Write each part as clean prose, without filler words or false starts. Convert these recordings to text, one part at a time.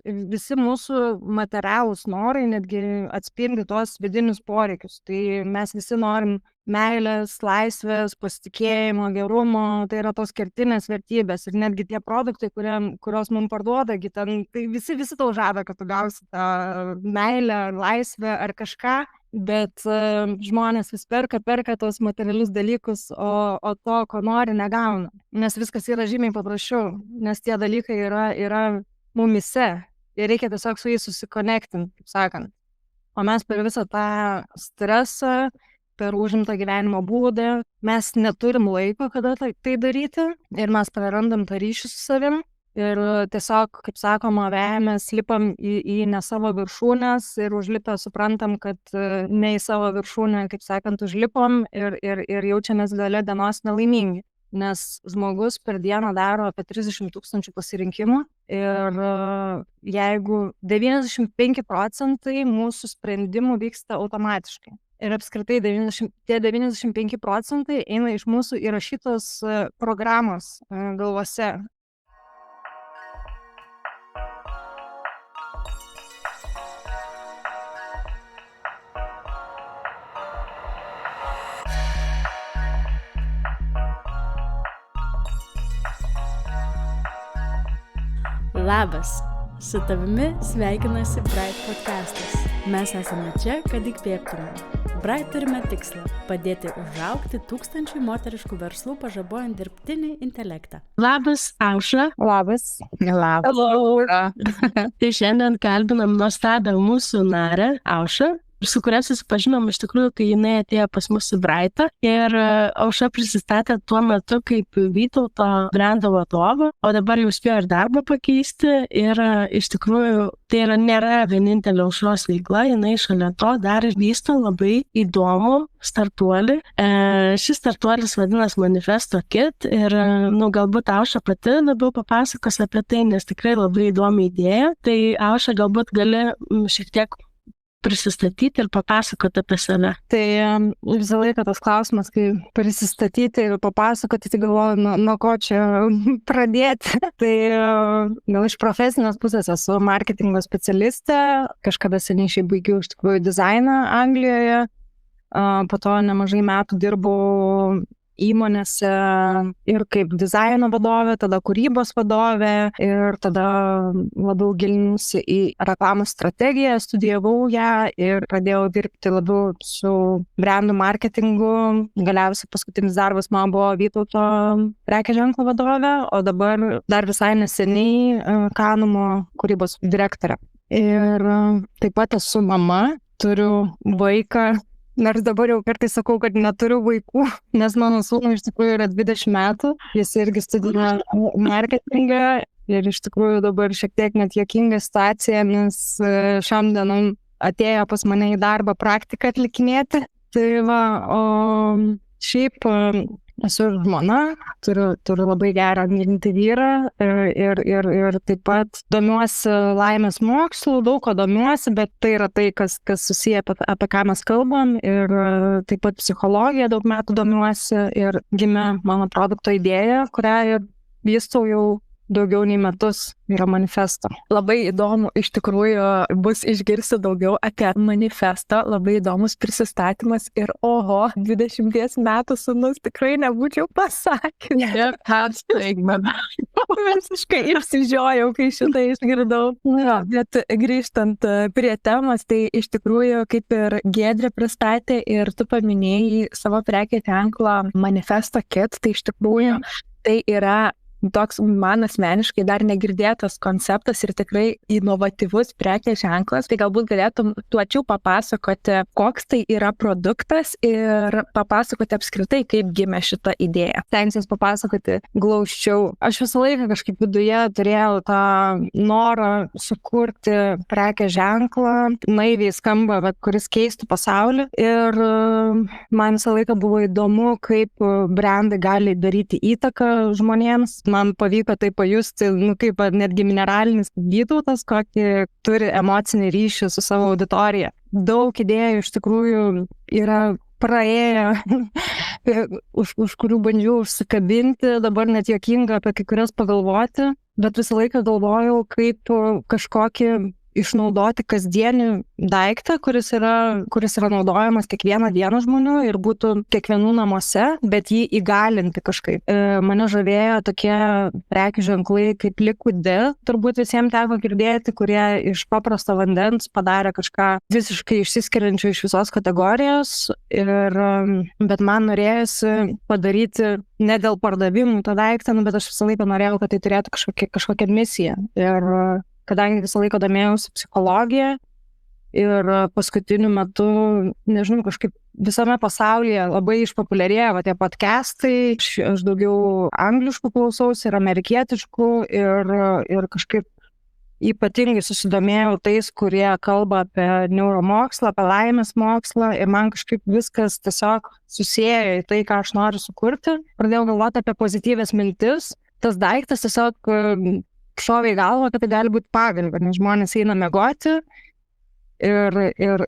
visi mūsų materialūs norai netgi atspindi tuos vidinius poreikius. Tai mes visi norim meilės, laisvės, pasitikėjimo, gerumo, tai yra tos kertinės vertybės. Ir netgi tie produktai, kurios mums parduoda, tai visi tau žada, kad tu gausi tą meilę, laisvę ar kažką. Bet žmonės vis perka tos materialius dalykus, o to, ko nori, negauna. Nes viskas yra žymiai paprasčiau, nes tie dalykai yra mumise ir reikia tiesiog su jais susikonektinti, kaip sakant. O mes per visą tą stresą, per užimtą gyvenimo būdą, mes neturim laiko, kada tai daryti ir mes prarandam tą ryšį su savim. Ir tiesiog, kaip sakoma, vejamės, lipam į ne savo viršūnės ir užlipę suprantam, kad ne į savo viršūnę, kaip sakant, užlipom ir jaučiamės gale dienos nelaimingi. Nes žmogus per dieną daro apie 30 000 pasirinkimų ir jeigu 95% mūsų sprendimų vyksta automatiškai. Ir apskritai tie 95% eina iš mūsų įrašytos programos galvose. Labas, su tavimi sveikinasi Bright podcastas. Mes esame čia, kad įkvėptume. Bright turime tikslą – padėti užaugti 1000 moteriškų verslų pažabojant dirbtinį intelektą. Labas, Aušra. Labas. Labas. Laura. Tai šiandien kalbinam nuostabią mūsų narę, Aušrą, su kuria susipažinom iš tikrųjų, kai jinai atėjo pas mus į Brightą. Ir Aušra prisistatė tuo metu kaip Vytauto brendo vadovą, o dabar jau spėjo ir darbą pakeisti. Ir iš tikrųjų tai nėra vienintelė Aušros veikla, jinai šalia to dar ir vysto labai įdomų startuolį. Šis startuolis vadinasi Manifesto Kit ir galbūt Aušra pati labiau papasakos apie tai, nes tikrai labai įdomi idėja. Tai Aušra, galbūt gali šiek tiek prisistatyti ir papasakoti apie save. Tai visą laiką tas klausimas, kai prisistatyti ir papasakoti, tai galvoju, nuo ko čia pradėti. Tai gal iš profesinės pusės esu marketingo specialistė, kažkada seniai šiaip baigiau iš tikrųjų dizainą Anglijoje, po to nemažai metų dirbau įmonėse ir kaip dizaino vadovė, tada kūrybos vadovė ir tada labiau gilinusi į reklamos strategiją, studijavau ją ir pradėjau dirbti labiau su brandų marketingu. Galiausiai paskutinis darbas man buvo Vytauto prekės ženklo vadovė, o dabar dar visai neseniai Kanumo kūrybos direktorė. Ir taip pat esu mama, turiu vaiką. Nors dabar jau kartais sakau, kad neturiu vaikų, nes mano sūnui iš tikrųjų yra 20 metų, jis irgi studijuoja marketingą ir iš tikrųjų dabar šiek tiek net juokinga situacija, nes šiom dienom atėjo pas mane į darbą praktiką atlikinėti. Tai va, o šiaip esu žmona, turiu labai gerą mylintį vyrą ir taip pat domiuosi laimės mokslu, daug ko domiuosi, bet tai yra tai, kas susiję apie ką mes kalbam ir taip pat psichologija daug metų domiuosi ir gimė mano produkto idėja, kurią ir vystau jau daugiau nei metus, yra Manifesto. Labai įdomu, iš tikrųjų bus išgirsti daugiau apie Manifesto, labai įdomus prisistatymas ir 20 metų sūnus tikrai nebūčiau pasakęs. Visiškai išsižiojau, kai šitą išgirdau. Bet grįžtant prie temos, tai iš tikrųjų, kaip ir Giedrė pristatė ir tu paminėjai savo prekės ženklą Manifesto Kit, tai iš tikrųjų tai yra toks man asmeniškai dar negirdėtas konceptas ir tikrai inovatyvus prekės ženklas. Tai galbūt galėtum plačiau papasakoti, koks tai yra produktas ir papasakoti apskritai, kaip gimė šita idėja. Stengsiuos papasakoti glausčiau. Aš visą laiką kažkaip viduje turėjau tą norą sukurti prekės ženklą, naiviai skamba, bet kuris keistų pasaulį. Ir man visą laiką buvo įdomu, kaip brandai gali daryti įtaką žmonėms. Man pavyko tai pajusti, kaip netgi mineralinis Vytautas, kokį turi emocinį ryšį su savo auditorija. Daug idėjų iš tikrųjų yra praėję, už kurių bandžiau užsikabinti, dabar net juokinga apie kai kurias pagalvoti. bet visą laiką galvojau, kaip kažkokį išnaudoti kasdienį daiktą, kuris yra naudojamas kiekvieną dieną žmonių ir būtų kiekvienų namuose, bet jį įgalinti kažkaip. Mane žavėjo tokie prekių ženklai kaip Liquid Death, turbūt visiems teko girdėti, kurie iš paprasto vandens padarė kažką visiškai išsiskiriančio iš visos kategorijos, bet man norėjosi padaryti ne dėl pardavimų tą daiktą, bet aš visą laiką norėjau, kad tai turėtų kažkokią misiją. Ir kadangi visą laiką domėjausi psichologiją ir paskutiniu metu, nežinau, kažkaip visame pasaulyje labai išpopuliarėjo tie podcastai, aš daugiau angliškų klausausi ir amerikietiškų ir kažkaip ypatingai susidomėjau tais, kurie kalba apie neuromokslą, apie laimės mokslą ir man kažkaip viskas tiesiog susiejo į tai, ką aš noriu sukurti. Pradėjau galvoti apie pozityvias mintis. Tas daiktas tiesiog šovė į galvą, kad tai gali būti pagalbė, nes žmonės eina miegoti ir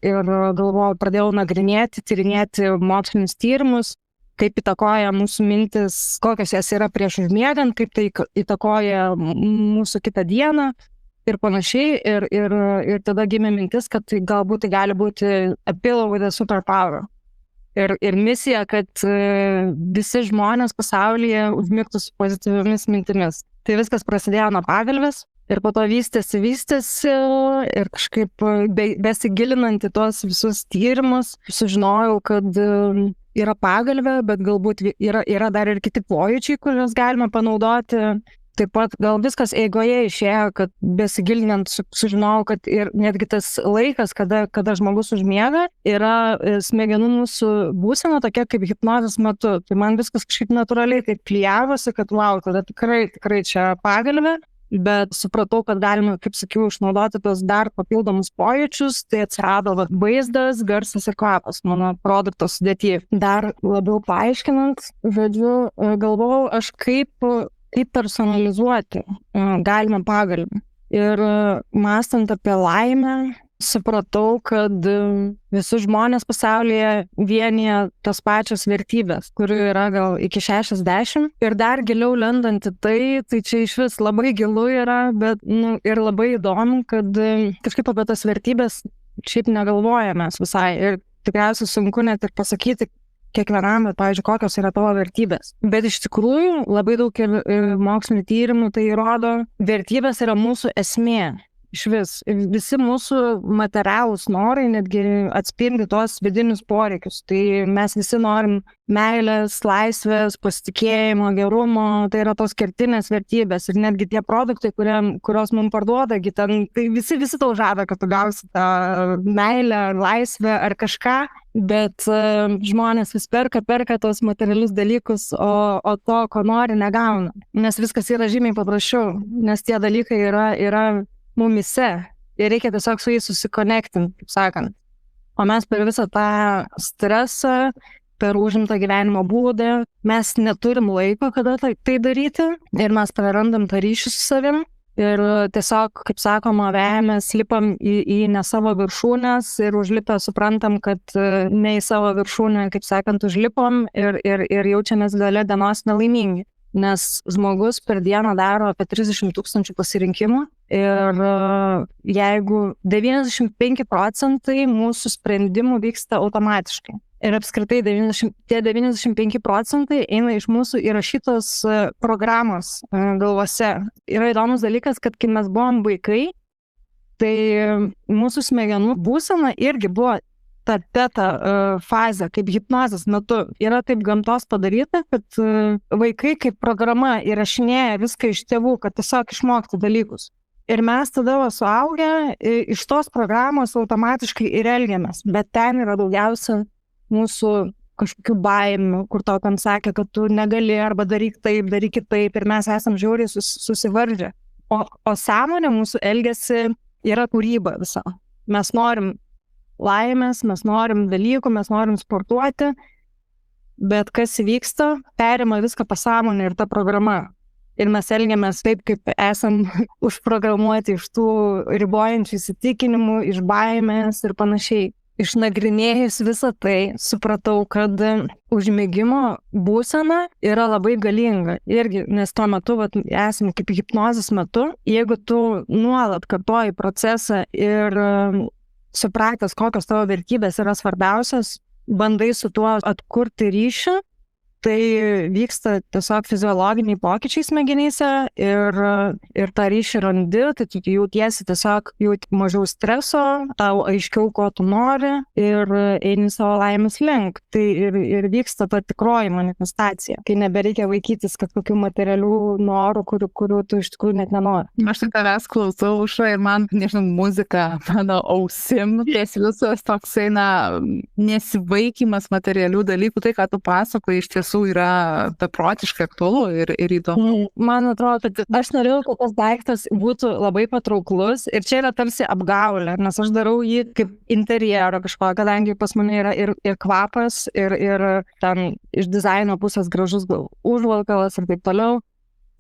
galvojau, pradėjau nagrinėti, tyrinėti mokslinius tyrimus, kaip įtakoja mūsų mintis, kokios jas yra prieš užmiegant, kaip tai įtakoja mūsų kitą dieną ir panašiai. Ir tada gimė mintis, kad tai galbūt tai gali būti a pillow with a superpower. Ir misija, kad visi žmonės pasaulyje užmigtų su pozityviomis mintimis. Tai viskas prasidėjo nuo pagalvės ir po to vystėsi ir kažkaip besigilinant į tuos visus tyrimus, sužinojau, kad yra pagalvė, bet galbūt yra dar ir kiti pojūčiai, kuriuos galima panaudoti. Taip pat gal viskas eigoje išėjo, kad besigilinant sužinojau, kad ir netgi tas laikas, kada žmogus užmiega, yra smegenų mūsų būsena tokia kaip hipnozės metu. Tai man viskas kažkaip natūraliai taip klijavosi, kad wow, tada tikrai čia pagalbė, bet supratau, kad galima, kaip sakiau, išnaudoti tos dar papildomus pojūčius, tai atsirado vaizdas, garsas ir kvapas mano produkto sudėty. Dar labiau paaiškinant, galvojau aš kaip personalizuoti galime pagalbę. Ir mąstant apie laimę, supratau, kad visi žmonės pasaulyje vienyje tas pačias vertybės, kurių yra gal iki 60. Ir dar giliau lendant į tai čia iš vis labai gilu yra, bet ir labai įdomu, kad kažkaip apie tas vertybės šiaip negalvojame visai. Ir tikriausiai sunku net ir pasakyti kiekvienam, bet, pavyzdžiui, kokios yra tavo vertybės. Bet iš tikrųjų labai daug ir mokslinių tyrimų tai įrodo, vertybės yra mūsų esmė. Iš vis. Visi mūsų materialūs norai netgi atspindi tuos vidinius poreikius. Tai mes visi norim meilės, laisvės, pasitikėjimo, gerumo, tai yra tos kertinės vertybės. Ir netgi tie produktai, kurios mums parduoda, tai visi tau žada, kad tu gausi tą meilę, laisvę ar kažką, bet žmonės vis perka tos materialius dalykus, o to, ko nori, negauna. Nes viskas yra žymiai paprasčiau, nes tie dalykai yra mumise ir reikia tiesiog su jais susikonektinti, kaip sakant. O mes per visą tą stresą, per užimtą gyvenimo būdą, mes neturim laiko, kada tai daryti ir mes prarandam tą ryšį su savim ir tiesiog, kaip sakoma, mes lipam į ne savo viršūnės ir užlipę suprantam, kad ne į savo viršūnę, kaip sakant, užlipom ir jaučiamės gale dienos nelaimingi. Nes žmogus per dieną daro apie 30 000 pasirinkimų ir jeigu 95% mūsų sprendimų vyksta automatiškai. Ir apskritai tie 95% eina iš mūsų įrašytos programos galvose. Yra įdomus dalykas, kad kai mes buvom vaikai, tai mūsų smegenų būsena irgi buvo ta teta fazė, kaip hipnozės metu. Yra taip gamtos padaryta, kad vaikai kaip programa įrašinėja viską iš tėvų, kad tiesiog išmokti dalykus. Ir mes tada suaugę iš tos programos automatiškai ir elgiamės, bet ten yra daugiausia mūsų kažkokių baimių, kur tau ten sakė, kad tu negali arba daryk kitaip ir mes esam žiauriai susivardžę. O sąmonė mūsų elgiasi yra kūryba visa. Mes norim laimės, mes norim dalykų, mes norim sportuoti, bet kas vyksta, perima viską pasąmonę ir ta programa. Ir mes elgiamės taip, kaip esam užprogramuoti iš tų ribojančių įsitikinimų, iš baimės ir panašiai. išnagrinėjus visą tai, supratau, kad užmigimo būsena yra labai galinga. Irgi, nes tuo metu, esame kaip hipnozės metu, jeigu tu nuolat kartoji procesą ir supratęs, kokios tavo vertybės yra svarbiausios, bandai su tuo atkurti ryšį, tai vyksta tiesiog fiziologiniai pokyčiai smegenyse ir tą ryšį randi, tai tu jautiesi tiesiog mažiau streso, tau aiškiau, ko tu nori ir eini savo laimės link. Tai ir vyksta ta tikroji manifestacija, kai nebereikia vaikytis kažkokių materialių norų, kurių tu iš tikrųjų net nenori. Aš tai tavęs klausau, Aušra, ir man, nežinau, muzika, mano ausim, ties visas toksai, nesivaikymas materialių dalykų, tai ką tu pasakoji, iš tiesų yra beprotiškai aktualu ir įdomu. Man atrodo, kad aš norėjau, kad tas daiktas būtų labai patrauklus ir čia yra tarsi apgaulė, nes aš darau jį kaip interjero kažko, kadangi pas mane yra ir kvapas, ir ten iš dizaino pusės gražus užvalkalas ir taip toliau.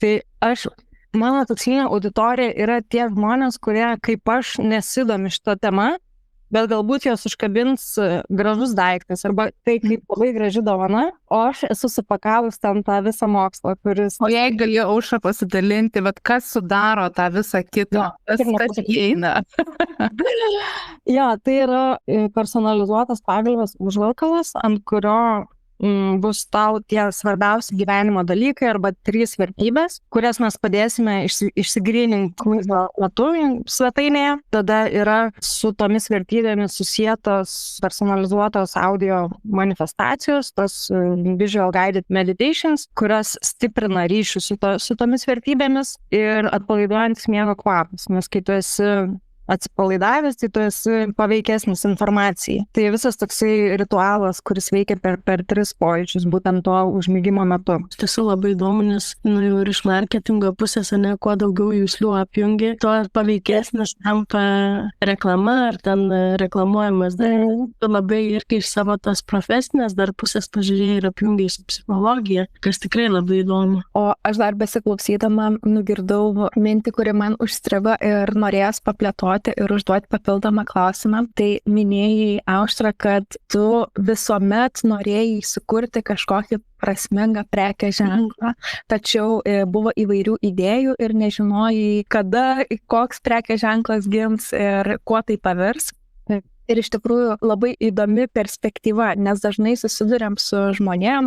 Tai mano tikslinė auditorija yra tie žmonės, kurie kaip aš nesidomi šitą temą, bet galbūt jos užkabins gražus daiktas arba tai kaip labai graži dovana, o aš esu supakavus ten tą visą mokslą, kuris... O jei galėjo Aušra pasidalinti, bet kas sudaro tą visą kitą? Kas įeina? Jo, tai yra personalizuotas pagalbės užvalkalas, ant kurio bus tau tie svarbiausi gyvenimo dalykai arba 3 vertybės, kurias mes padėsime išsigryninti metu svetainėje. Tada yra su tomis vertybėmis susietos personalizuotos audio manifestacijos, tos visual guided meditations, kurios stiprina ryšių su tomis vertybėmis ir atpalaiduojantis miego kvapas, nes kai tu esi atsipalaidavęs, tai tu esi paveikesnis informacijai. Tai visas toksai ritualas, kuris veikia per 3 pojūčius, būtent to užmigimo metu. Iš tiesų labai įdomu, nes jau ir iš marketingo pusės, kuo daugiau jūslių apjungi, tuo paveikesnis tampa reklama ar ten reklamuojamas. Tu labai irgi iš savo tos profesinės dar pusės pažiūrėjai ir apjungiai su psichologija, kas tikrai labai įdomu. O aš dar besiklausydama nugirdau mintį, kuri man užstrigo ir norėjęs paplėtoti ir užduoti papildomą klausimą. Tai minėjai, Aušra, kad tu visuomet norėjai sukurti kažkokį prasmingą prekės ženklą, tačiau buvo įvairių idėjų ir nežinojai, kada, koks prekės ženklas gims ir kuo tai pavirs. Ir iš tikrųjų labai įdomi perspektyva, nes dažnai susiduriam su žmonėm,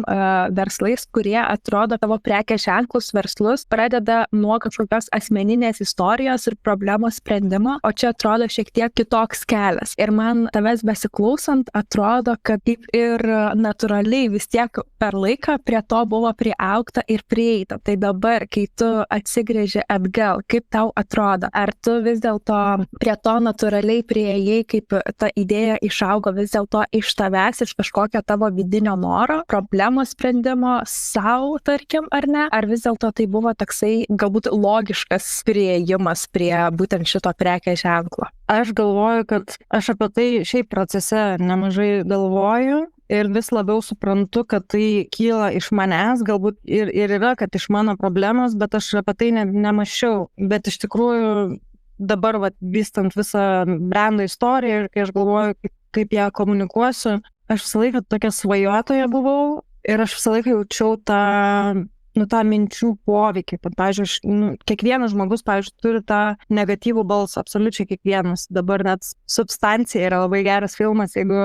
verslais, kurie atrodo tavo prekės ženklus verslus pradeda nuo kažkokios asmeninės istorijos ir problemos sprendimo, o čia atrodo šiek tiek kitoks kelias. Ir man tavęs besiklausant atrodo, kad kaip ir natūraliai vis tiek per laiką prie to buvo priaugta ir prieita. Tai dabar, kai tu atsigręži atgal, kaip tau atrodo? Ar tu vis dėlto prie to natūraliai prieėjai, kaip ta idėja išaugo vis dėlto iš tavęs, iš kažkokio tavo vidinio noro, problemos sprendimo sau, tarkim, ar ne? Ar vis dėlto tai buvo toksai galbūt logiškas priėjimas prie būtent šito prekės ženklo? Aš galvoju, kad aš apie tai šiaip procese nemažai galvoju ir vis labiau suprantu, kad tai kyla iš manęs, galbūt ir yra, kad iš mano problemos, bet aš apie tai nemačiau. Bet iš tikrųjų dabar vystant visą brendo istoriją ir kai aš galvoju, kaip ją komunikuosiu, aš visą laiką tokia svajotoja buvau ir aš visą laiką jaučiau tą minčių poveikį. Pavyzdžiui, kiekvienas žmogus, turi tą negatyvų balsą, absoliučiai kiekvienas. Dabar net Substancija yra labai geras filmas, jeigu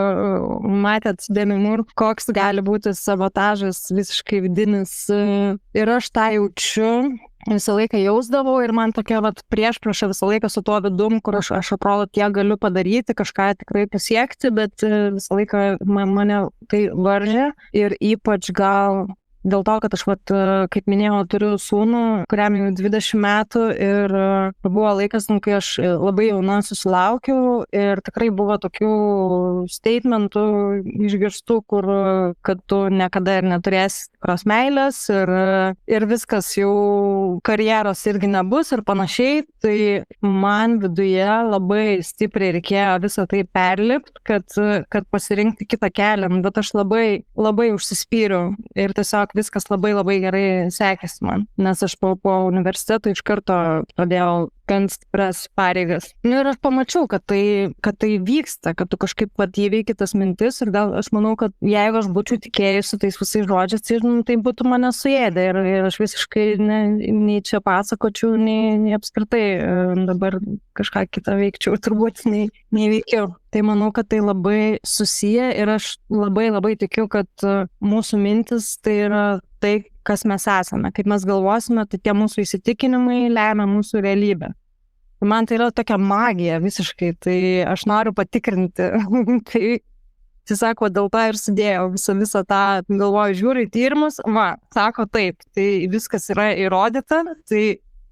matėt Demi Moore, koks gali būti sabotažas visiškai vidinis. Ir aš tą jaučiu. Visą laiką jausdavau ir man tokia priešprieša visą laiką su tuo vidum, kur aš atrodo tiek galiu padaryti, kažką tikrai pasiekti, bet visą laiką mane tai varžė ir ypač gal dėl to, kad aš, kaip minėjau, turiu sūnų, kuriam jau 20 metų ir buvo laikas, kai aš labai jauna susilaukiau ir tikrai buvo tokių statementų išgirstų, kad tu niekada ir neturėsi tikros meilės ir viskas jau karjeros irgi nebus ir panašiai. Tai man viduje labai stipriai reikėjo visą tai perlipti, kad pasirinkti kitą kelią, bet aš labai, labai užsispyriau ir tiesiog viskas labai labai gerai sekėsi man, nes aš po universiteto iš karto pradėjau gan stipras pareigas. Ir aš pamačiau, kad tai vyksta, kad tu kažkaip įveiki tas mintis ir gal aš manau, kad jeigu aš būčiau tikėjusi tais visais žodžiais, tai būtų mane suėdę ir aš visiškai nei čia pasakočiau, nei apskritai dabar kažką kitą veikčiau, turbūt nei veikiau. Tai manau, kad tai labai susiję ir aš labai tikiu, kad mūsų mintis tai yra tai, kas mes esame. Kaip mes galvosime, tai tie mūsų įsitikinimai lemia mūsų realybę. Man tai yra tokia magija visiškai, tai aš noriu patikrinti. Tai sako, dėl to ir sudėjau visą tą, galvoju, žiūriu į tyrimus, sako taip, tai viskas yra įrodyta, tai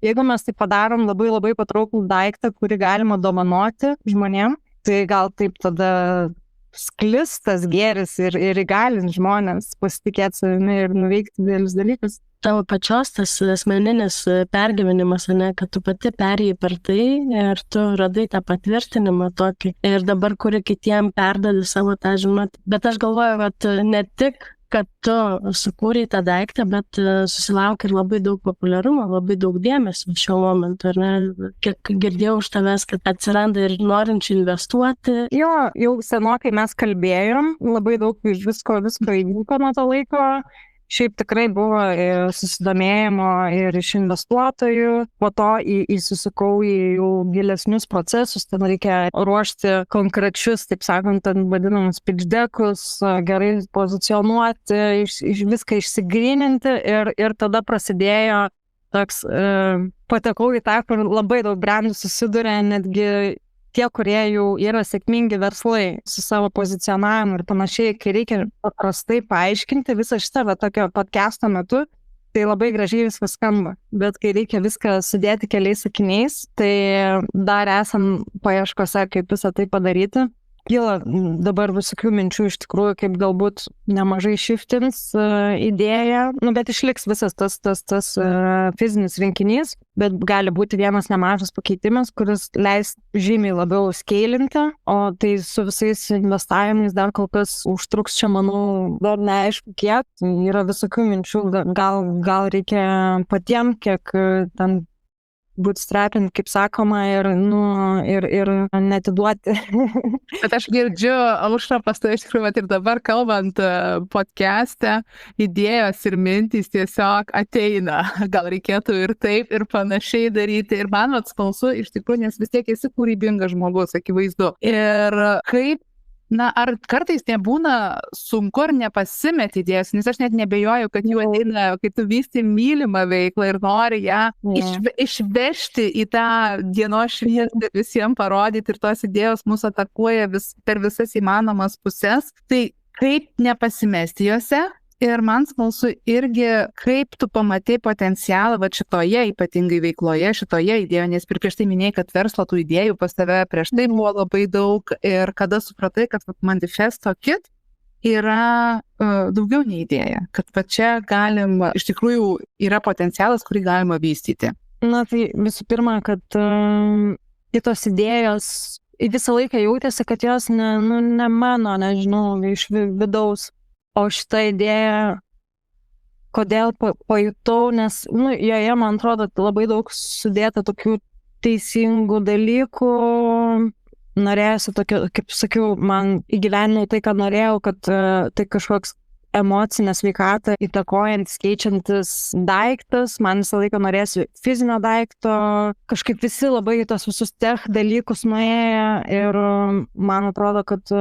jeigu mes tai padarom labai patrauklų daiktą, kurį galima dovanoti žmonėm, tai gal taip tada sklis tas gėris ir įgalint žmonės pasitikėti savimi ir nuveikti didelius dalykus. Tavo pačios tas asmeninis pergyvenimas, kad tu pati perėjai per tai ir tu radai tą patvirtinimą tokį ir dabar kuri kitiem perdali savo tą žinutę. Bet aš galvoju, kad ne tik kad tu sukūrei tą daiktą, bet susilaukė ir labai daug populiarumo, labai daug dėmesio šiuo momentu, ar ne? Kiek girdėjau už tavęs, kad atsiranda ir norinčių investuoti. Jo, jau senokai mes kalbėjom, labai daug visko įvyko nuo to laiko. Šiaip tikrai buvo susidomėjimo ir iš investuotojų, po to įsusikau į jau gilesnius procesus, ten reikia ruošti konkrečius, taip sakant, ten vadinamus pitch deckus, gerai pozicionuoti, viską išsigryninti ir tada prasidėjo toks, patekau į tą, kur labai daug brandų susiduria, netgi tie, kurie jau yra sėkmingi verslai su savo pozicionavimu ir panašiai, kai reikia paprastai paaiškinti visą šitą tokio podcast'o metu, tai labai gražiai viskas skamba. Bet kai reikia viską sudėti keliais sakiniais, tai dar esam paieškose, kaip visą tai padaryti. Kyla dabar visokių minčių iš tikrųjų, kaip galbūt nemažai shiftins idėja, bet išliks visas tas fizinis rinkinys, bet gali būti vienas nemažas pakeitimas, kuris leis žymiai labiau skeilinti, o tai su visais investavimais dar kol kas užtruks čia, manau, dar neaišku kiek. Yra visokių minčių, gal reikia patiem, kiek ten bootstrapping, kaip sakoma, ir netiduoti. Bet aš girdžiu, Aušra, pas tave iš tikrųjų, ir dabar kalbant podcast'e, idėjos ir mintys tiesiog ateina. Gal reikėtų ir taip, ir panašiai daryti. Ir man smalsu, iš tikrųjų, nes vis tiek esi kūrybingas žmogus, akivaizdu. Ir kaip ar kartais nebūna sunku ar nepasimeti idėjos, nes aš net nebejoju, kad jų ateina, kai tu vysti mylimą veiklą ir nori ją išvežti į tą dienos šviesą, visiems parodyti ir tos idėjos mūsų atakuoja per visas įmanomas pusės. Tai kaip nepasimesti juose? Ir man smalsu irgi, kaip tu pamatai potencialą šitoje ypatingai veikloje, šitoje idėjoje, nes prieš tai minėjai, kad verslo tų idėjų pas tave prieš tai buvo labai daug ir kada supratai, kad Manifesto Kit yra daugiau nei idėja, kad čia iš tikrųjų yra potencialas, kurį galima vystyti. Tai visų pirma, kad kitos idėjos visą laiką jautėsi, kad jos ne mano, nežinau, iš vidaus. O šitą idėją, kodėl pajutau, nes joje, man atrodo, labai daug sudėta tokių teisingų dalykų. Norėjusi tokio, kaip sakiau, man įgyveninau tai, ką norėjau, kad tai kažkoks emocinę sveikatą įtakojantis, keičiantis daiktas. Man visą laiką norėsiu fizinio daikto. Kažkaip visi labai tos visus tech dalykus nuėjo ir man atrodo, kad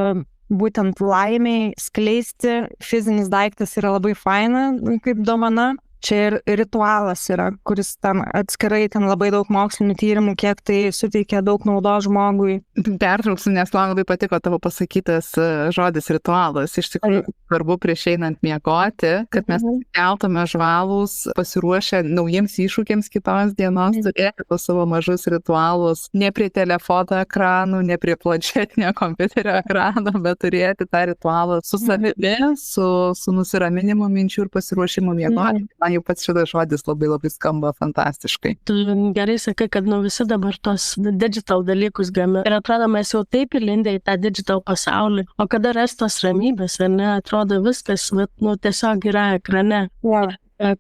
būtent laimiai skleisti fizinis daiktas yra labai faina, kaip dovana. Čia ir ritualas yra, kuris ten atskirai labai daug mokslinių tyrimų, kiek tai suteikia daug naudos žmogui. Pertrauksiu, nes man labai patiko tavo pasakytas žodis ritualas. Iš tikrųjų, svarbu prieš einant miegoti, kad mes keltume žvalūs, pasiruošę naujiems iššūkiams kitos dienos, turėti tos savo mažus ritualus, ne prie telefono ekranų, ne prie planšetinio kompiuterio ekranų, bet turėti tą ritualą su savimi, su nusiraminimu minčių ir pasiruošimu miegoti. Jau pats šitas žodis labai skamba fantastiškai. Tu gerai sakai, kad visi dabar tos digital dalykus gamina. Ir atrodo, mes jau taip įlindę į tą digital pasaulį. O kada ras tos ramybės, ar ne, atrodo viskas, tiesiog yra ekrane.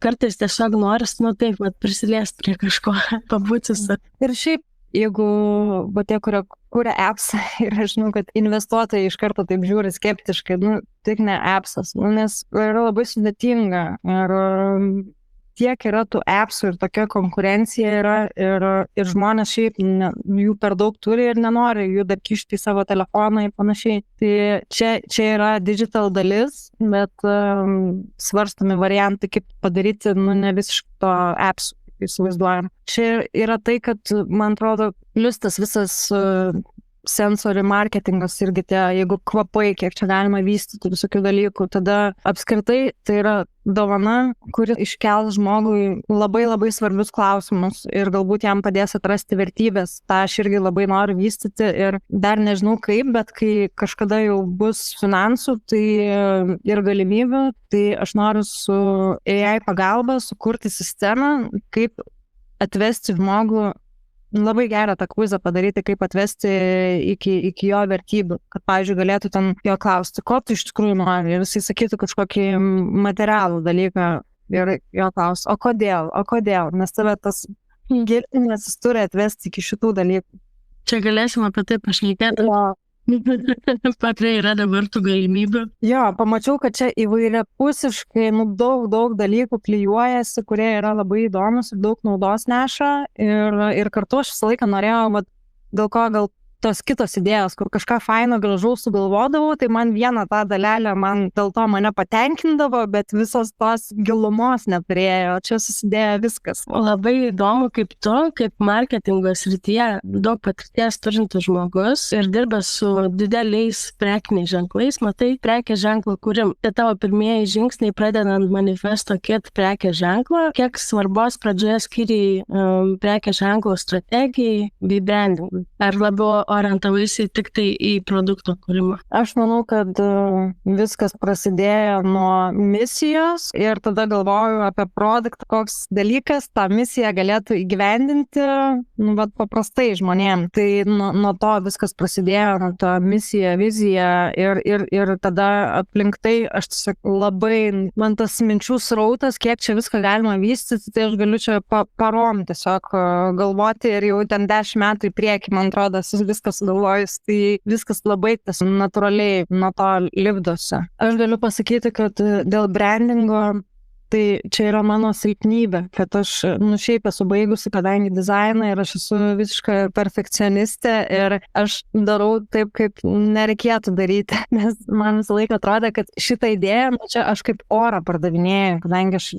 Kartais tiesiog noris, prisiliesti prie kažko, pabūti. Ir šiaip jeigu tie, kurie kuria appsą ir aš žinau, kad investuotojai iš karto taip žiūri skeptiškai, tik ne appsas, nes yra labai sudėtinga ir tiek yra tų appsų ir tokia konkurencija yra ir žmonės šiaip jų per daug turi ir nenori jų dar kišti į savo telefoną ir panašiai. Tai čia yra digital dalis, bet svarstomi variantai, kaip padaryti, ne visiškai to appsų. Įsivaizduojam. Čia yra tai, kad, man atrodo, plius tas visas sensori marketingas irgi jeigu kvapai, kiek čia galima vystyti visokių dalykų, tada apskritai tai yra dovana, kuri iškels žmogui labai labai svarbius klausimus ir galbūt jam padės atrasti vertybės. Ta aš irgi labai noriu vystyti ir dar nežinau kaip, bet kai kažkada jau bus finansų ir galimybių, tai aš noriu su AI pagalba sukurti sistemą, kaip atvesti žmogų, labai gerą tą kvizą padaryti, kaip atvesti iki jo vertybių, kad, pavyzdžiui, galėtų ten jo klausti, ko tu iš tikrųjų nori, ir jisai sakytų kažkokį materialų dalyką ir jo klausti, o kodėl, nes tave tas gilinimas jis turi atvesti iki šitų dalykų. Čia galėsim apie tai pašnekėti. Patrai yra dabar tų galimybių. Jo, pamačiau, kad čia įvairiapusiškai daug dalykų klijuojasi, kurie yra labai įdomus ir daug naudos neša ir kartu aš visą laiką norėjau, dėl ko gal tos kitos idėjos, kur kažką faino gražaus sugalvodavau, tai man vieną tą dalelę, dėl to mane patenkindavo, bet visos tos gilumos neturėjo, čia susidėjo viskas. Labai įdomu, kaip marketingo srityje daug patirties turintis žmogus ir dirbęs su dideliais prekiniais ženklais, matai prekės ženklo kūrim. Tai tavo pirmieji žingsniai pradedant manifesto kit prekės ženklą, kiek svarbos pradžioje skiriai prekės ženklo strategijai bei brandingui. Ar labiau orientavaisi tik tai į produkto kūrimą? Aš manau, kad viskas prasidėjo nuo misijos ir tada galvoju apie produktą, koks dalykas tą misiją galėtų įgyvendinti, paprastai žmonėm. Tai nuo to viskas prasidėjo, nuo to misija, vizija ir tada aplink tai aš tiesiog labai, man tas minčių srautas, kiek čia viską galima vystyti, tai aš galiu čia parom tiesiog galvoti ir jau ten 10 metų į priekį, man atrodo, viskas galvojus, tai viskas labai tas natūraliai nuo to lipdosi. Aš galiu pasakyti, kad dėl brandingo, tai čia yra mano silpnybė, kad aš šiaip esu baigusi, kadangi dizainą ir aš esu visiška perfekcionistė ir aš darau taip, kaip nereikėtų daryti, nes man visą laiką atrodo, kad šitą idėją, čia aš kaip orą pardavinėju, kadangi aš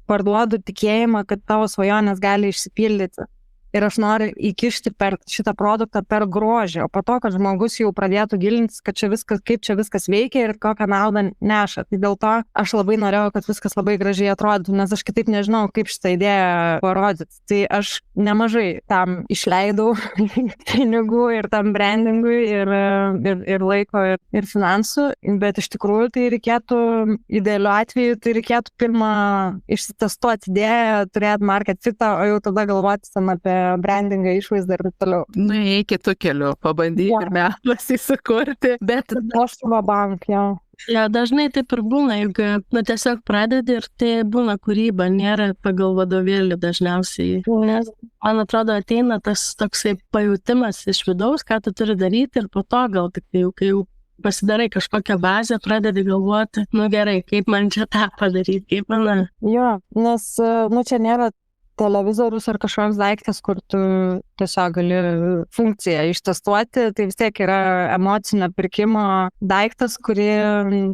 parduodu tikėjimą, kad tavo svajonės gali išsipildyti. Ir aš noriu įkišti per šitą produktą per grožį, o po to, kad žmogus jau pradėtų gilintis, kad kaip čia viskas veikia ir kokią naudą neša. Tai dėl to aš labai norėjau, kad viskas labai gražiai atrodytų, nes aš kitaip nežinau, kaip šitą idėją parodyti. Tai aš nemažai tam išleidau pinigų ir tam brandingui ir laiko ir finansų, bet iš tikrųjų tai reikėtų, idealiu atveju, tai reikėtų pirmą išsitestuoti idėją, turėti market fitą, o jau tada galvoti apie brandingą, išvaizdą ir toliau. Eik kitų kelių, pabandyk pirmiausias įsikurti, bet aš savo bank, jo. Ja, dažnai taip ir būna, jeigu tiesiog pradedi ir tai būna kūryba, nėra pagal vadovėlį dažniausiai. Nes, man atrodo, ateina tas toksai pajutimas iš vidaus, ką tu turi daryti ir po to gal tik kai jau pasidarai kažkokią bazę, pradedi galvoti, gerai, kaip man čia tą padaryti, kaip man. Jo, nes, čia nėra televizorius ar kažkoks daiktas, kur tu tiesiog gali funkciją ištestuoti, tai vis tiek yra emocinio pirkimo daiktas, kurį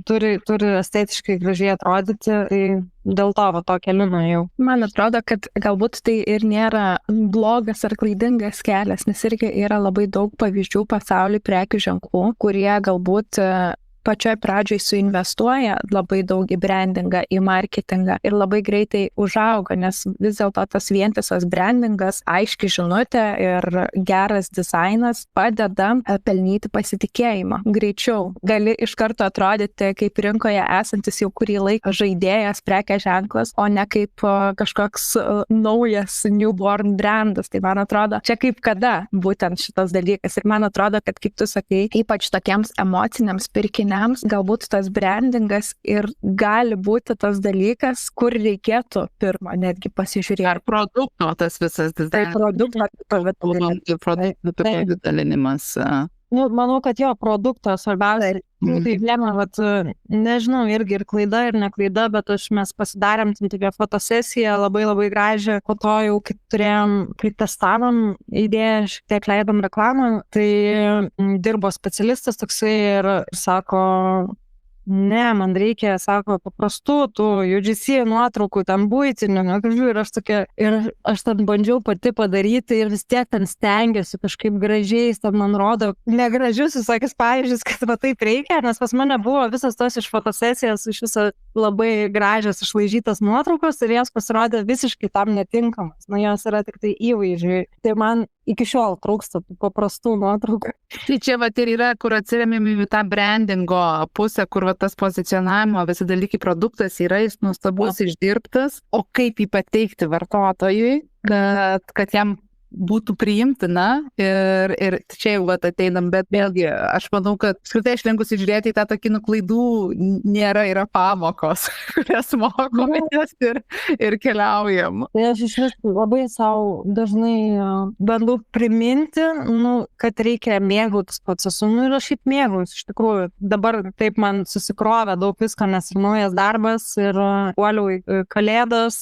turi estetiškai gražiai atrodyti, tai dėl to keliu nuėjau. Man atrodo, kad galbūt tai ir nėra blogas ar klaidingas kelias, nes irgi yra labai daug pavyzdžių pasaulyje prekių ženklų, kurie galbūt pačioj pradžioj suinvestuoja labai daug į brandingą, į marketingą ir labai greitai užauga, nes vis dėlto tas vientisas brandingas, aiški žinutė ir geras dizainas padeda pelnyti pasitikėjimą greičiau. Gali iš karto atrodyti kaip rinkoje esantis jau kurį laiką žaidėjas, prekės ženklas, o ne kaip kažkoks naujas newborn brandas. Tai man atrodo, čia kaip kada būtent šitas dalykas. Ir man atrodo, kad kaip tu sakai, ypač tokiems emociniams pirkiniams žmonėms galbūt tas brandingas ir gali būti tas dalykas, kur reikėtų pirmą netgi pasižiūrėti. Ar produkto tas visas dizainas. Produktų dalinimas. Manau, kad jo produktas svarbiausia. Tai lėmė, nežinau, irgi ir klaida, ir neklaida, bet mes pasidarėm tokią fotosesiją labai gražią, po to jau kaip turėjom, kai testavom idėją, šiek tiek leidom reklamą, tai dirbo specialistas toksai ir sako, ne, man reikia, sako, paprastų tų UGC nuotraukų, ten buitinių, ir aš ten bandžiau pati padaryti ir vis tiek ten stengiuosi kažkaip gražiais, ten man rodo negražius visokius pavyzdžius, kad va taip reikia, nes pas mane buvo visas tos iš fotosesijos, iš viso labai gražios išlaižytas nuotraukos ir jos pasirodė visiškai tam netinkamas, jos yra tik tai įvaizdžiai, tai man iki šiol trūksta paprastų nuotraukų. Tai čia ir yra, kur atsiremiam į tą brandingo pusę, kur tas pozicionavimo, visi dalykai produktas yra, jis nuostabus, išdirbtas, o kaip jį pateikti vartotojui, kad jam būtų priimtina ir čia jau ateinam, bet vėlgi aš manau, kad apskritai aš linkusi žiūrėti į tą tokį klaidų nėra, yra pamokos, kurias mokomės ir keliaujam. Tai aš iš vis labai savo dažnai bandau priminti, kad reikia mėgautis procesu, ir aš šiaip mėgaujuosi, iš tikrųjų. Dabar taip man susikrovė daug visko, nes ir naujas darbas, ir puoliau kalėdos,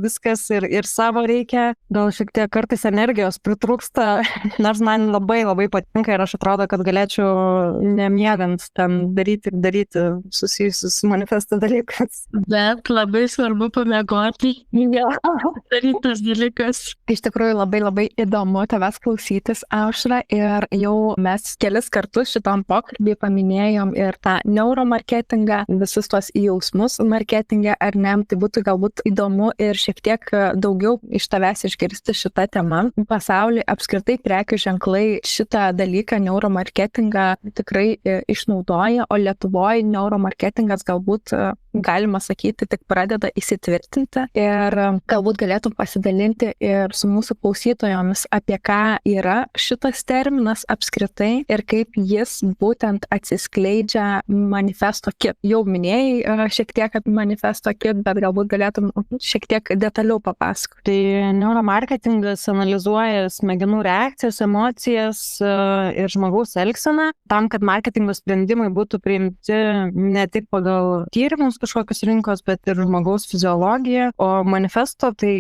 viskas ir savo reikia, gal šiek tiek kartais energijos pritrūksta, nors man labai patinka ir aš atrodo, kad galėčiau nemiegant ten daryti susijusius su manifesto dalykas. Bet labai svarbu pamiegoti. Daryti tas dalykas. Iš tikrųjų labai įdomu tavęs klausytis, Aušra, ir jau mes kelis kartus šitam pokalbį paminėjom ir tą neuromarketingą, visus tuos jausmus marketingą, ar ne, tai būtų galbūt įdomu ir šiek tiek daugiau iš tavęs išgirsti šitą temą. Pasaulyje apskritai prekių ženklai šitą dalyką, neuromarketingą, tikrai išnaudoja, o Lietuvoje neuromarketingas galbūt, galima sakyti, tik pradeda įsitvirtinti ir galbūt galėtum pasidalinti ir su mūsų klausytojomis, apie ką yra šitas terminas apskritai ir kaip jis būtent atsiskleidžia Manifesto Kit. Jau minėjai šiek tiek apie Manifesto Kit, bet galbūt galėtum šiek tiek detaliau papasakoti. Tai neuromarketingas analizuoja smegenų reakcijas, emocijas ir žmogaus elgseną, tam, kad marketingo sprendimai būtų priimti ne tik pagal tyrimus kažkokios rinkos, bet ir žmogaus fiziologiją. O manifesto tai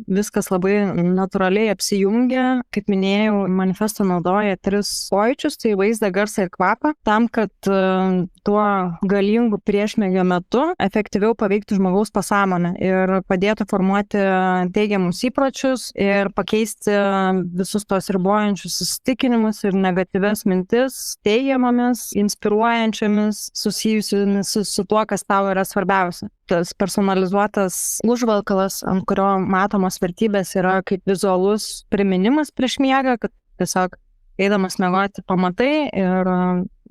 viskas labai natūraliai apsijungia. Kaip minėjau, manifesto naudoja 3 pojūčius, tai vaizdą, garsą ir kvapą, tam, kad tuo galingu priešmegio metu efektyviau paveikti žmogaus pasąmonę ir padėtų formuoti teigiamus įpročius ir pakeisti visus tos ribojančius įsitikinimus ir negatyvias mintis teigiamomis, inspiruojančiomis, susijusiomis su tuo, kas tau yra svarbiausia. Tas personalizuotas užvalkalas, ant kurio matomos vertybės, yra kaip vizualus priminimas prieš miegą, kad tiesiog eidamas miegoti pamatai ir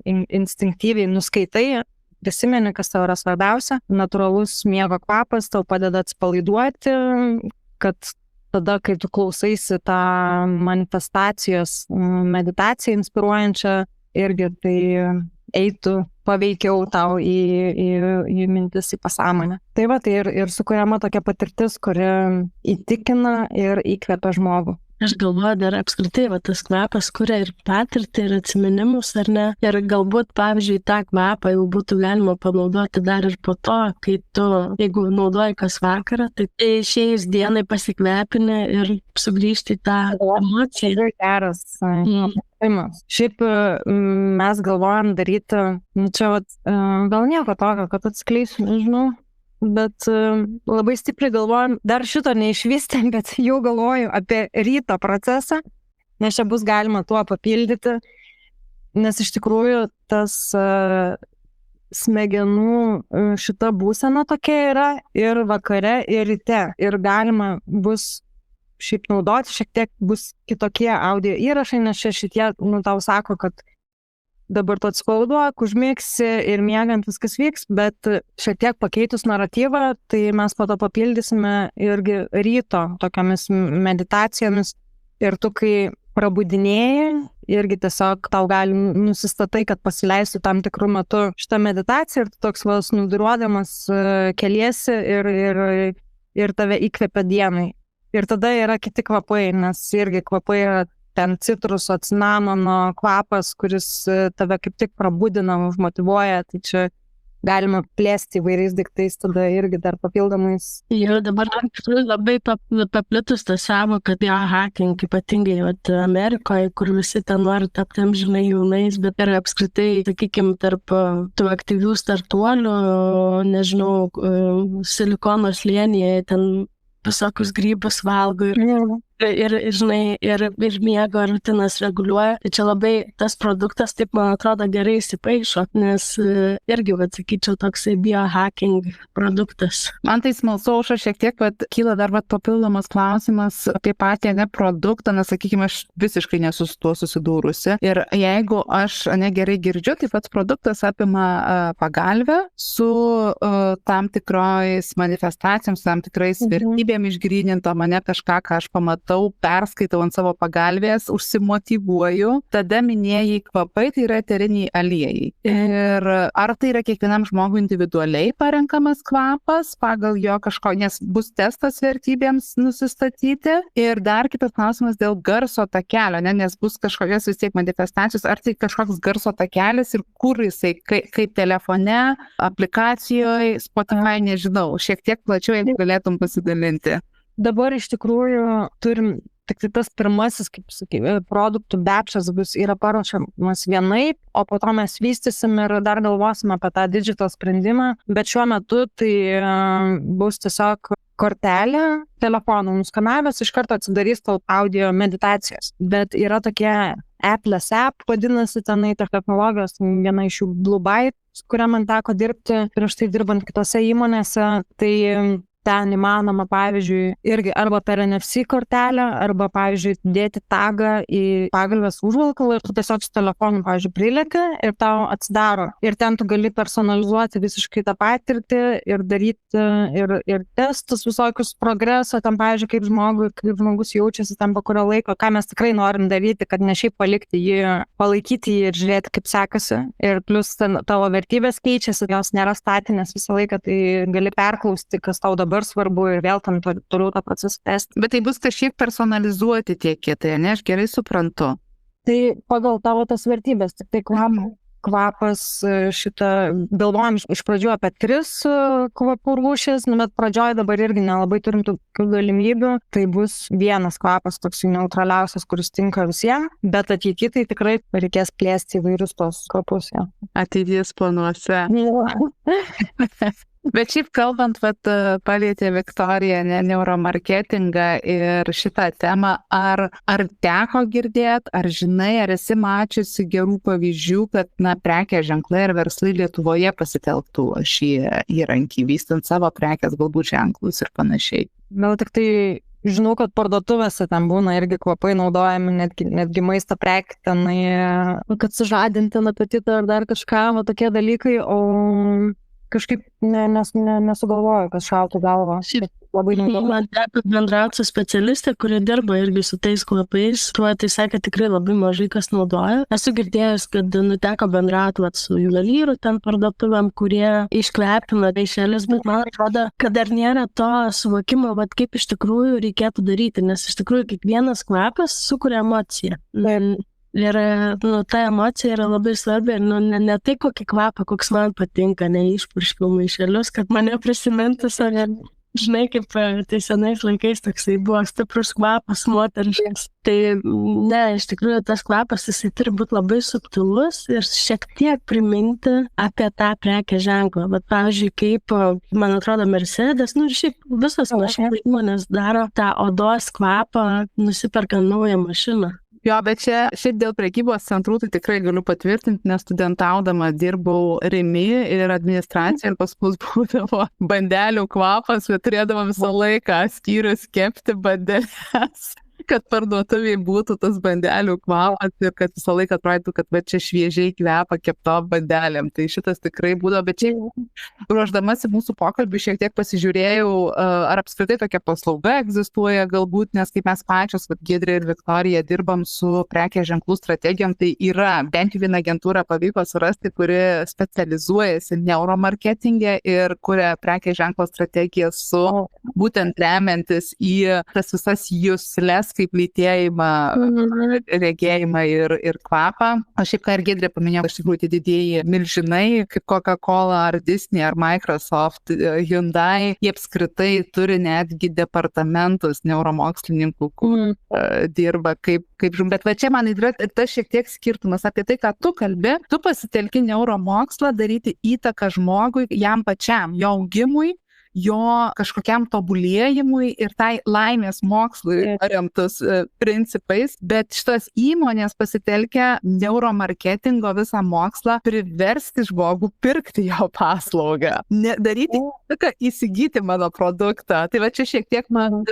instinktyviai nuskaitai, prisimeni, kas tau yra svarbiausia. Natūralus miego kvapas tau padeda atsipalaiduoti, kad tada, kai tu klausaisi tą manifestacijos meditaciją inspiruojančią, irgi tai eitų paveikiau tau į mintis, į pasąmonę. Tai va, tai ir sukuriama tokia patirtis, kuri įtikina ir įkvepia žmogų. Aš galvoju, dar apskritai, tas kvapas kuria ir patirtį, ir atsiminimus, ar ne? Ir galbūt, pavyzdžiui, tą kvapą jau būtų galima panaudoti dar ir po to, kai tu, jeigu naudoji kas vakarą, tai išėjus dienai pasikvepini ir sugrįžti į tą emociją. Geras. Šiaip mes galvojam daryti, čia gal nieko tokio, kad atskleisiu, nežinau. Bet labai stipriai galvojam, dar šito neišvystėm, bet jau galvoju apie ryto procesą, nes čia bus galima tuo papildyti, nes iš tikrųjų tas smegenų šita būsena tokia yra ir vakare, ir ryte, ir galima bus šiaip naudoti, šiek tiek bus kitokie audio įrašai, nes čia šitie, tau sako, kad dabar tu atspauduok, užmigsi ir miegant viskas vyks, bet šiek tiek pakeitus naratyvą, tai mes po to papildysime irgi ryto tokiamis meditacijomis ir tu, kai prabudinėjai, irgi tiesiog tau gali nusistatai, kad pasileistų tam tikrų metų šitą meditaciją ir tu toks snūduriuodamas keliesi ir tave įkvepia dienai. Ir tada yra kiti kvapai, nes irgi kvapai yra ten citruso, cinamono kvapas, kuris tave kaip tik prabudina, užmotyvuoja, tai čia galima plėsti įvairiais daiktais, tada irgi dar papildomais. Jau dabar labai paplitus tą sąvoką biohacking, ypatingai Amerikoje, kur visi ten nori tapti amžinai jaunais, bet ir apskritai, sakykime, tarp tų aktyvių startuolių, nežinau, silikono slėnyje, ten visokius grybus valgo ir miego rutinas reguliuoja. Tai čia labai tas produktas, taip man atrodo, gerai įsipaišo, nes irgi, sakyčiau, toksai biohacking produktas. Man tai smalsu, Aušra, šiek tiek, kyla dar papildomas klausimas apie patį produktą, nes, sakykime, aš visiškai nesu su tuo susidūrusi. Ir jeigu aš gerai girdžiu, tai pats produktas apima pagalvę su tam tikrais manifestacijoms, tam tikrais vertybėm išgryninto mane kažką, ką aš pamatau, perskaitau ant savo pagalvės, užsimotyvuoju, tada minėjai kvapai, tai yra eteriniai aliejai. Ir ar tai yra kiekvienam žmogui individualiai parenkamas kvapas pagal jo kažko, nes bus testas vertybėms nusistatyti. Ir dar kitas klausimas dėl garso takelio, nes bus kažkokios vis tiek manifestacijos, ar tai kažkoks garso takelis ir kur jisai, kaip telefone, aplikacijoje, Spotify, nežinau, šiek tiek plačiau, jeigu galėtum pasidalinti. Dabar iš tikrųjų turim tik tai tas pirmasis, kaip sakyti, produktų batchas yra paruošiamas vienaip, o po to mes vystysim ir dar galvosim apie tą digital sprendimą, bet šiuo metu tai bus tiesiog kortelė telefoną nuskanavęs, iš karto atsidarys tau audio meditacijos, bet yra tokie Apple's app, vadinasi tenai technologijos, viena iš jų Blue Byte, su kuria man teko dirbti prieš tai dirbant kitose įmonėse, tai ten įmanoma, pavyzdžiui, irgi arba per NFC kortelę, arba, pavyzdžiui, dėti tagą į pagalvės užvalkalą ir tu tiesiog su telefonu, pavyzdžiui, prileki ir tau atsidaro. Ir ten tu gali personalizuoti visiškai tą patirtį ir daryti ir testus, visokius progreso, ten, pavyzdžiui, kaip žmogus jaučiasi ten po kurio laiko, ką mes tikrai norim daryti, kad ne šiaip palikti jį, palaikyti jį ir žiūrėti, kaip sekasi. Ir plus tavo vertybės keičiasi, jos nėra statinės visą laiką, tai gali perklausti, kas tau dabar svarbu ir vėl tam toliau tą procesą tęsti. Bet tai bus kažkiek personalizuoti tie kietai, ne? Aš gerai suprantu. Tai pagal tavo tas vertybės, tik tai kvapas šitą, galvojam iš pradžių apie 3 kvapų rūšis, bet pradžioj dabar irgi nelabai turim tokių galimybių. Tai bus vienas kvapas, toks neutraliausias, kuris tinka visiems, bet ateityje tai tikrai reikės plėsti įvairius tos kvapus. Ja. Ateities planuose. Bet šiaip kalbant, palietė Viktorija neuromarketingą ir šitą temą, ar teko girdėti, ar žinai, ar esi mačiusi gerų pavyzdžių, kad prekės ženklai ir verslai Lietuvoje pasitelktų šį įrankį, vystant savo prekės galbūt ženklus ir panašiai. Gal tik tai žinau, kad parduotuvėse ten būna irgi kvapai naudojami, netgi maisto prekė, tenai, kad sužadinti apetitą ar dar kažką, tokie dalykai, o kažkaip nesugalvoju, kas šautų galvą. Labai nedaug. Man teko bendrauti su specialistė, kurie dirba irgi su tais kvapais. Tai sakė, tikrai labai mažai kas naudoja. Esu girdėjęs, kad teko bendrauti su juvelyru ten parduotuvėm, kurie iškvepina reišėlis, bet man atrodo, kad dar nėra to suvokimo, kaip iš tikrųjų reikėtų daryti, nes iš tikrųjų kiekvienas kvapas sukuria emociją. Ir ta emocija yra labai svarbi ir ne tai kokį kvapą, koks man patinka, neišpurškiau maišelius, kad mane prisimintų save. Žinai, kaip tai senais laikais toksai buvo stiprus kvapas moteriškas. Tai ne, iš tikrųjų tas kvapas jisai turi būti labai subtilus ir šiek tiek priminti apie tą prekės ženklą. Bet pavyzdžiui, kaip, man atrodo, Mercedes, ir šiaip visos mašinų įmonės daro tą odos kvapą, nusiperka naują mašiną. Jo, bet čia šiaip dėl prekybos centrų tai tikrai galiu patvirtinti, nes studentaudama dirbau Rimi ir administraciją ir pas mus būdavo bandelių kvapas, bet turėdavo visą laiką skyrius kepti bandeles. kad parduotuviai būtų tas bandelių kvapas ir kad visą laiką atrodytų, kad va čia šviežiai kvepia keptom bandelėm. Tai šitas tikrai būdavo, bet čia ruoždamasi mūsų pokalbį šiek tiek pasižiūrėjau, ar apskritai tokia paslauga egzistuoja galbūt, nes kaip mes pačios, kad Giedrė ir Viktorija dirbam su prekės ženklų strategijom, tai yra bent jau vieną agentūrą pavyko surasti, kuri specializuojasi neuromarketinge ir kuria prekės ženklo strategiją su būtent remiantis į tas visas jusles kaip lytėjimą, regėjimą ir kvapą. Aš šiaip ką ir Giedrė paminėjau, iš tikrųjų tie didieji milžinai, kaip Coca-Cola ar Disney ar Microsoft, Hyundai, jie apskritai turi netgi departamentus neuromokslininkų, kur dirba kaip bet va čia man yra tas šiek tiek skirtumas apie tai, ką tu kalbi, tu pasitelki neuromokslą daryti įtaką žmogui, jam pačiam, jo augimui, jo kažkokiam tobulėjimui ir tai laimės mokslui paremtus principais, bet šitos įmonės pasitelkia neuromarketingo visą mokslą priversti žmogų pirkti jo paslaugą, daryti įtaką įsigyti mano produktą. Tai va čia šiek tiek man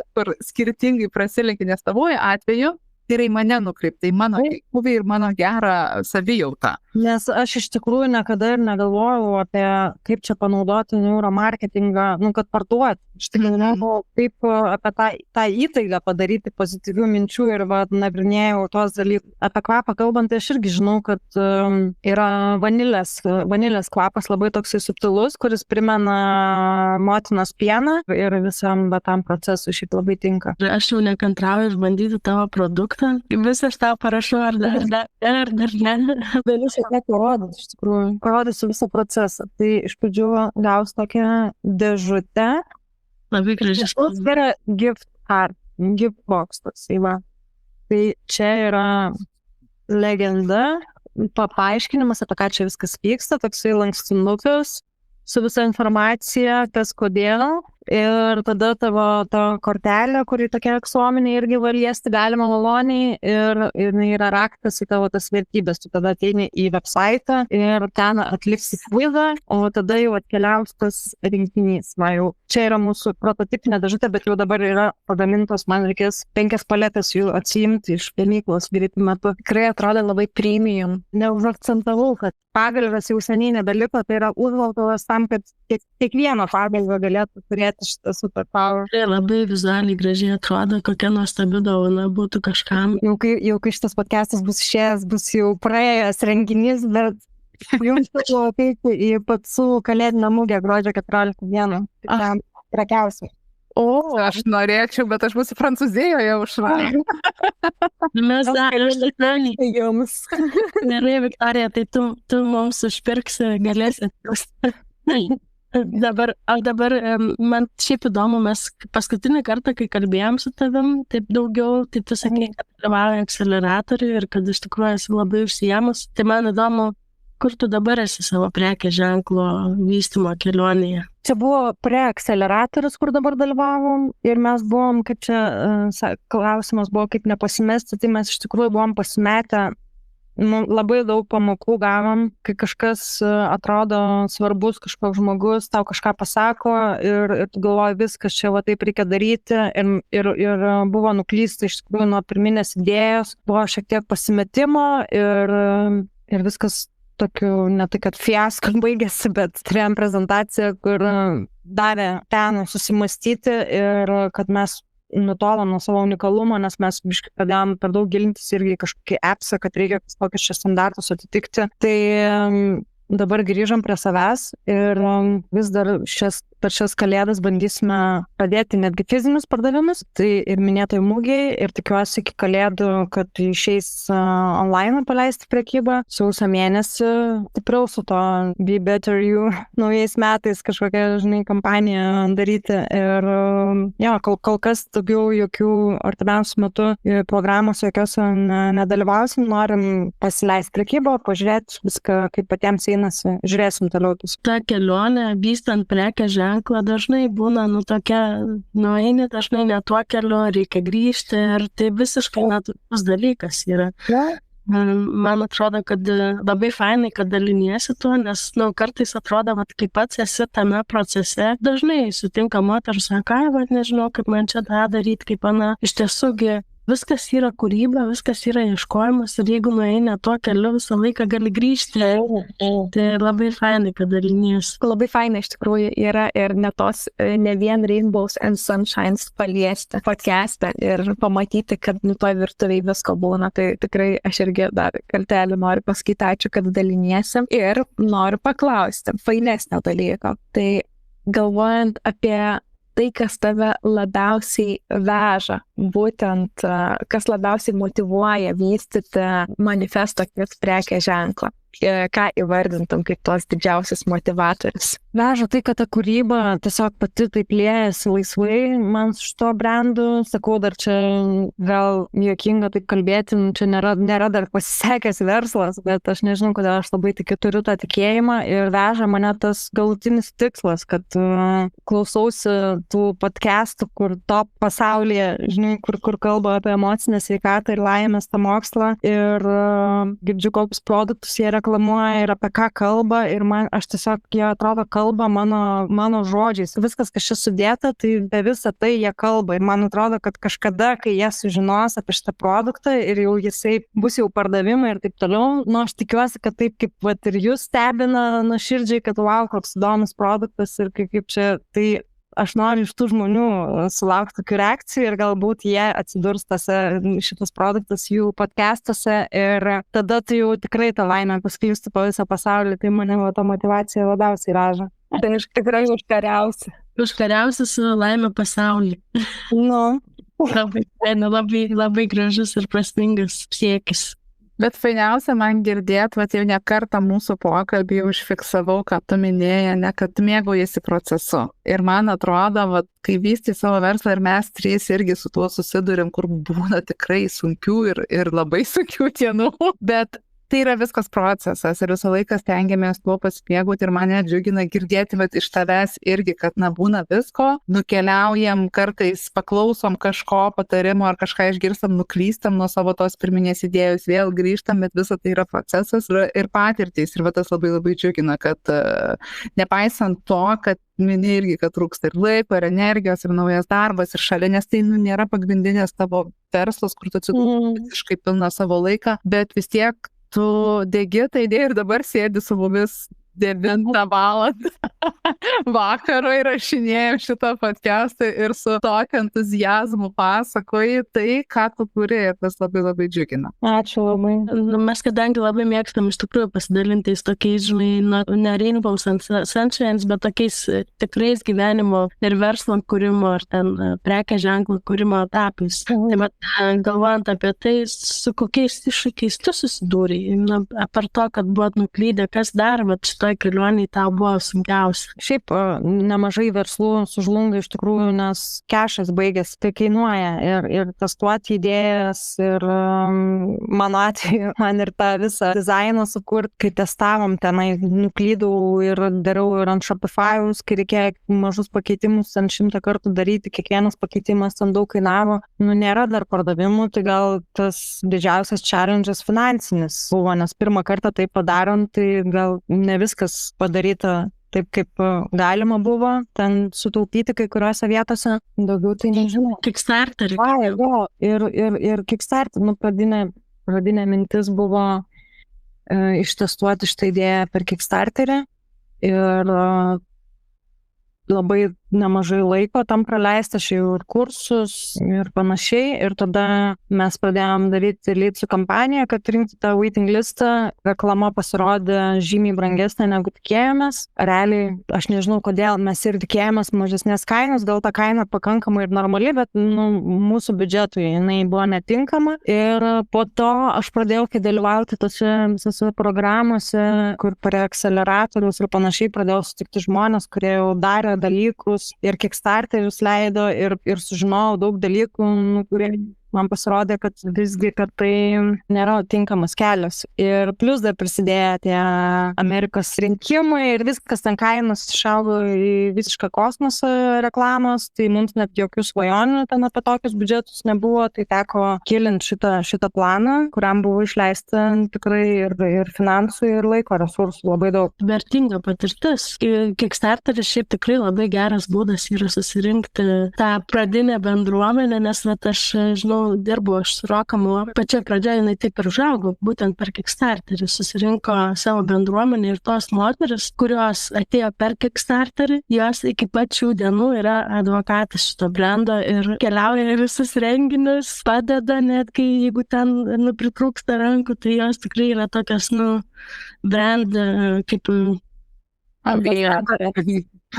skirtingai prasilenkia, nes tavoje atveju tai yra į mane nukreipta, į mano buvį ir mano gerą savijautą. Nes aš iš tikrųjų niekada ir negalvojau apie kaip čia panaudoti neuromarketingą, kad parduoti. Iš tikrųjų negalvojau, kaip apie tą įtaigą padaryti pozityvių minčių ir nagrinėjau tos dalykus. Apie kvapą kalbant, aš irgi žinau, kad yra vanilės kvapas labai toksai subtilus, kuris primena motinos pieną ir visam tam procesui šiaip labai tinka. Aš jau nekantrauju išbandyti tavo produktą. Visą aš tau parašau, ar dar ne. Parodys, iš tikrųjų. Parodysiu visą procesą. Tai iš pradžių gaus tokią dėžutę. Labai gražiai. Tai yra gift box toksai, va. Tai čia yra legenda, paaiškinimas, apie ką čia viskas vyksta, toksai lankstinukas su visa informacija, kas kodėl. Ir tada tavo ta kortelė, kuri tokia aksominė irgi liesti galima maloniai ir jinai yra raktas į tavo tas vertybės. Tu tada ateini į website ir ten atliksi kvizą, o tada jau atkeliaus tas rinkinys. Čia yra mūsų prototipinė dėžutė, bet jau dabar yra pagamintos, man reikės 5 paletės jų atsiimti iš gamyklos greitu metu. Tikrai atrodo labai premium. Neužakcentavau, kad pagalvės jau seniai nebeliko, tai yra užvaltovas tam, kad kiekvieno pagalvę galėtų turėti šitą superpower. Labai vizualiai gražiai atrodo, kokia nuostabi dovana būtų kažkam. Jau kai šitas podcastas bus išėjęs, bus jau praėjęs renginys, bet jums turiu ateiti į Pacų kalėdinę mugę gruodžio 14 dieną. Tam prekiausiu. Aš norėčiau, bet aš būsiu Prancūzijoje Aušra. Mes dar jums. Gerai, Viktorija, tai tu mums užpirksi, galėsi. Dabar man šiaip įdomu, mes paskutinį kartą, kai kalbėjom su tavim, taip daugiau, tai tu sakei, kad dalyvauji akceleratoriui ir kad iš tikrųjų esi labai užsiėmus. Tai man įdomu, kur tu dabar esi savo prekės ženklo vystymo kelionėje? Čia buvo preakceleratorius, kur dabar dalyvavom ir mes buvom, kaip čia klausimas buvo, kaip nepasimesti, tai mes iš tikrųjų buvom pasimetę. Labai daug pamokų gavom, kai kažkas atrodo svarbus, kažkoks žmogus tau kažką pasako ir tu galvoji viskas čia taip reikia daryti ir buvo nuklysta iš tikrųjų nuo pirminės idėjos, buvo šiek tiek pasimetimo ir viskas tokiu, ne tai kad fiasko baigėsi, bet turėjom prezentaciją, kur davė ten susimastyti ir kad mes nutolom nuo savo unikalumo, nes mes biškai pradėjom per daug gilintis irgi kažkokį appsą, kad reikia kažkokius čia standartus atitikti. Tai dabar grįžom prie savęs ir vis dar per šias kalėdas bandysime pradėti netgi fizinius pardavimus, tai ir minėtoj mugėj ir tikiuosi iki kalėdų, kad išeis online paleisti prekybą. Sausio mėnesį stipriau su to Be Better You naujais metais kažkokią, kampaniją daryti ir kol kas daugiau jokių artimiausių metų programos jokios nedalyvausim, norim pasileisti prekybą, pažiūrėti viską, kaip patiems einasi, žiūrėsim toliau. Ta kelionė, vystant prekės ženklą, dažnai būna, tokia, eini dažnai ne tuo keliu, reikia grįžti ir tai visiškai natūralus dalykas yra. Man atrodo, kad labai fainai, kad daliniesi tuo, nes, kartais atrodo, kai pats esi tame procese, dažnai sutinka moterų, sako, nežinau, kaip man čia tą daryti, kaip iš tiesųgi viskas yra kūryba, viskas yra ieškojimas ir jeigu nueini tuo keliu, visą laiką gali grįžti. Tai labai fainai, kad dalinies. Labai fainai iš tikrųjų yra ir ne vien Rainbows and Sunshines paliesti podcast'ą ir pamatyti, kad toj virtuvėj visko būna. Tai tikrai aš irgi dar kartelį noriu pasakyti ačiū, kad daliniesi ir noriu paklausti fainesnio dalyko. Tai galvojant apie tai, kas tave labiausiai veža, būtent kas labiausiai motyvuoja vystyti manifesto prekės ženklą. Ką įvardintum kaip tos didžiausias motivatorius? Veža tai, kad ta kūryba tiesiog pati taip liejasi laisvai man su šito brandu. Sakau, dar čia gal juokinga taip kalbėti, čia nėra dar pasisekęs verslas, bet aš nežinau, kodėl aš labai turiu tą tikėjimą ir veža mane tas galutinis tikslas, kad klausausi tų podcastų, kur top pasaulyje, žinai, kur kalba apie emocinę sveikatą ir laimės tą mokslą ir girdžiu, kokius produktus jie reklamuoja ir apie ką kalba ir aš tiesiog, jie atrodo kalba mano žodžiais. Viskas, kas čia sudėta, tai be visą tai jie kalba ir man atrodo, kad kažkada, kai jie sužinos apie šitą produktą ir jau jisai bus jau pardavimai ir taip toliau, aš tikiuosi, kad taip kaip vat, ir jūs stebina nuoširdžiai, kad wow, koks įdomus produktas ir kaip čia, tai aš noriu iš tų žmonių sulaukti tokių reakcijų ir galbūt jie atsidurs šitas produktas jų podcastuose ir tada tai jau tikrai tą laimę pasklisti po visą pasaulį, tai mane ta motivacija labiausiai veža. Tai tikrai užkariausi. Užkariausi su laimė pasaulį. Labai gražus ir prasmingas siekis. Bet fainiausia man girdėt, jau ne kartą mūsų pokalbį užfiksavau, kad tu minėjai, kad mėgaujasi procesu. Ir man atrodo, kai vystai savo verslą ir mes trys irgi su tuo susidurim, kur būna tikrai sunkių ir labai sunkių dienų, bet tai yra viskas procesas ir visą laiką stengiamės tuo pasimėgauti ir mane džiugina girdėti iš tavęs irgi, kad būna visko, nukeliaujam, kartais paklausom kažko patarimo ar kažką išgirstam, nuklystam nuo savo tos pirminės idėjos, vėl grįžtam, bet visa tai yra procesas ir patirtys ir tas labai labai džiugina, kad nepaisant to, kad mini irgi, kad trūksta ir laiko, ir energijos, ir naujas darbas, ir šalia, nes tai nėra pagrindinės tavo verslas, kur tu atsidūrė visiškai pilną savo laiką, bet vis tiek tu degi tą idėją ir dabar sėdi su mumis 9 valandą vakaro įrašinėjom šitą podcastą ir su tokiu entuziazmu pasakoji tai, ką tu kuri ir tas labai labai džiugina. Ačiū labai. Mes kadangi labai mėgstam iš tikrųjų pasidalinti tokiais, žinai, ne Rainbows and Sunshines, bet tokiais tikrais gyvenimo ir verslo kūrimo ar ten prekės ženklų kūrimo etapais. Galvojant apie tai, su kokiais iššūkiais tu susidūrei, apart to, kad buvot nuklydę, kas dar, bet šitoj kelionėj tau buvo sunkiausia. Šiaip nemažai verslų sužlunga iš tikrųjų, nes kešas baigėsi, tai kainuoja ir testuoti idėjas ir mano atveju man ir tą visą dizainą sukurti, kai testavom tenai, nuklydau ir darau ir ant Shopify'us, kai reikėjo mažus pakeitimus ant 100 kartų daryti, kiekvienas pakeitimas ten daug kainavo, nėra dar pardavimų, tai gal tas didžiausias challenge'as finansinis buvo, nes pirmą kartą tai padarant, tai gal ne viskas padaryta taip, kaip galima buvo, ten sutaupyti kai kuriuose vietose, daugiau tai nežinau. Kickstarter. Ir Kickstarter, pradinė mintis buvo ištestuoti šitą idėją per Kickstarterį ir labai nemažai laiko tam praleista, aš jau ir kursus ir panašiai. Ir tada mes pradėjom daryti leadsų kampaniją, kad rinkti tą waiting listą. Reklama pasirodė žymiai brangesnė negu tikėjomės. Realiai, aš nežinau, kodėl mes ir tikėjomės mažesnės kainos, gal ta kaina pakankamai ir normali, bet mūsų biudžetui jinai buvo netinkama. Ir po to aš pradėjau dalyvauti tose programuose, kur per akceleratorius ir panašiai pradėjau sutikti žmonės, kurie jau darė dalykus ir Kickstarterius leido ir sužinojau daug dalykų, kurie man pasirodė, kad visgi, kad tai nėra tinkamas kelias. Ir plus dar prisidėjo tie Amerikos rinkimai ir viskas ten kainos išaugo į visišką kosmosą reklamos, tai mums net jokių svajonių ten apie tokius biudžetus nebuvo, tai teko kilinti šitą planą, kuriam buvo išleista tikrai ir finansų, ir laiko resursų labai daug. Vertinga patirtis. Kickstarteris šiaip tikrai labai geras būdas yra susirinkti tą pradinę bendruomenę, nes aš žinau, dirbu aš su Rokamu. Pačia pradžia jinai taip ir užaugo, būtent per Kickstarterį susirinko savo bendruomenę ir tos moteris, kurios atėjo per Kickstarterį, jos iki pat šių dienų yra advokatas šito brendo ir keliauja į visus renginius, padeda netgi, jeigu ten pritrūksta rankų, tai jos tikrai yra tokios, brand kaip...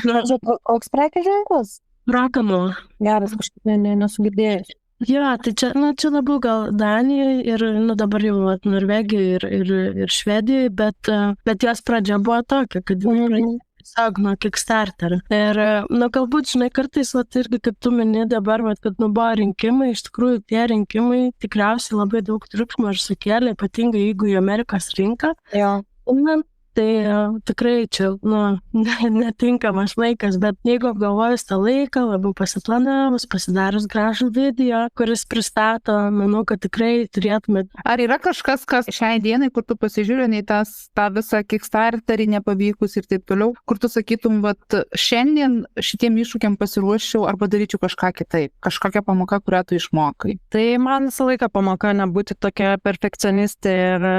Koks prekės ženklas? Rokamu. Geras, kažkaip nesugirdėjęs. Jo, tai čia labiau gal Danijoje ir dabar jau Norvegijoje ir Švedijoje, bet jos pradžia buvo tokia, kad tiesiog nuo Kickstarterio. Ir, galbūt, žinai, kartais, irgi, kaip tu mini dabar, kad buvo rinkimai, iš tikrųjų tie rinkimai tikriausiai labai daug triukšmo ir sukėlė, ypatingai jeigu į Amerikos rinką. Jo. Tai tikrai čia, netinkamas laikas, bet jeigu apgalvojus tą laiką, labiau pasiplanavus, pasidarius gražų video, kuris pristato, manau, kad tikrai turėtume. Ar yra kažkas, kas šiai dienai, kur tu pasižiūrėjai į tą visą Kickstarterį nepavykus ir taip toliau, kur tu sakytum, šiandien šitiem iššūkiam pasiruoščiau arba daryčiau kažką kitaip, kažkokią pamoką, kurią tu išmokai? Tai man visą laiką pamoka nebūti tokia perfekcionistė ir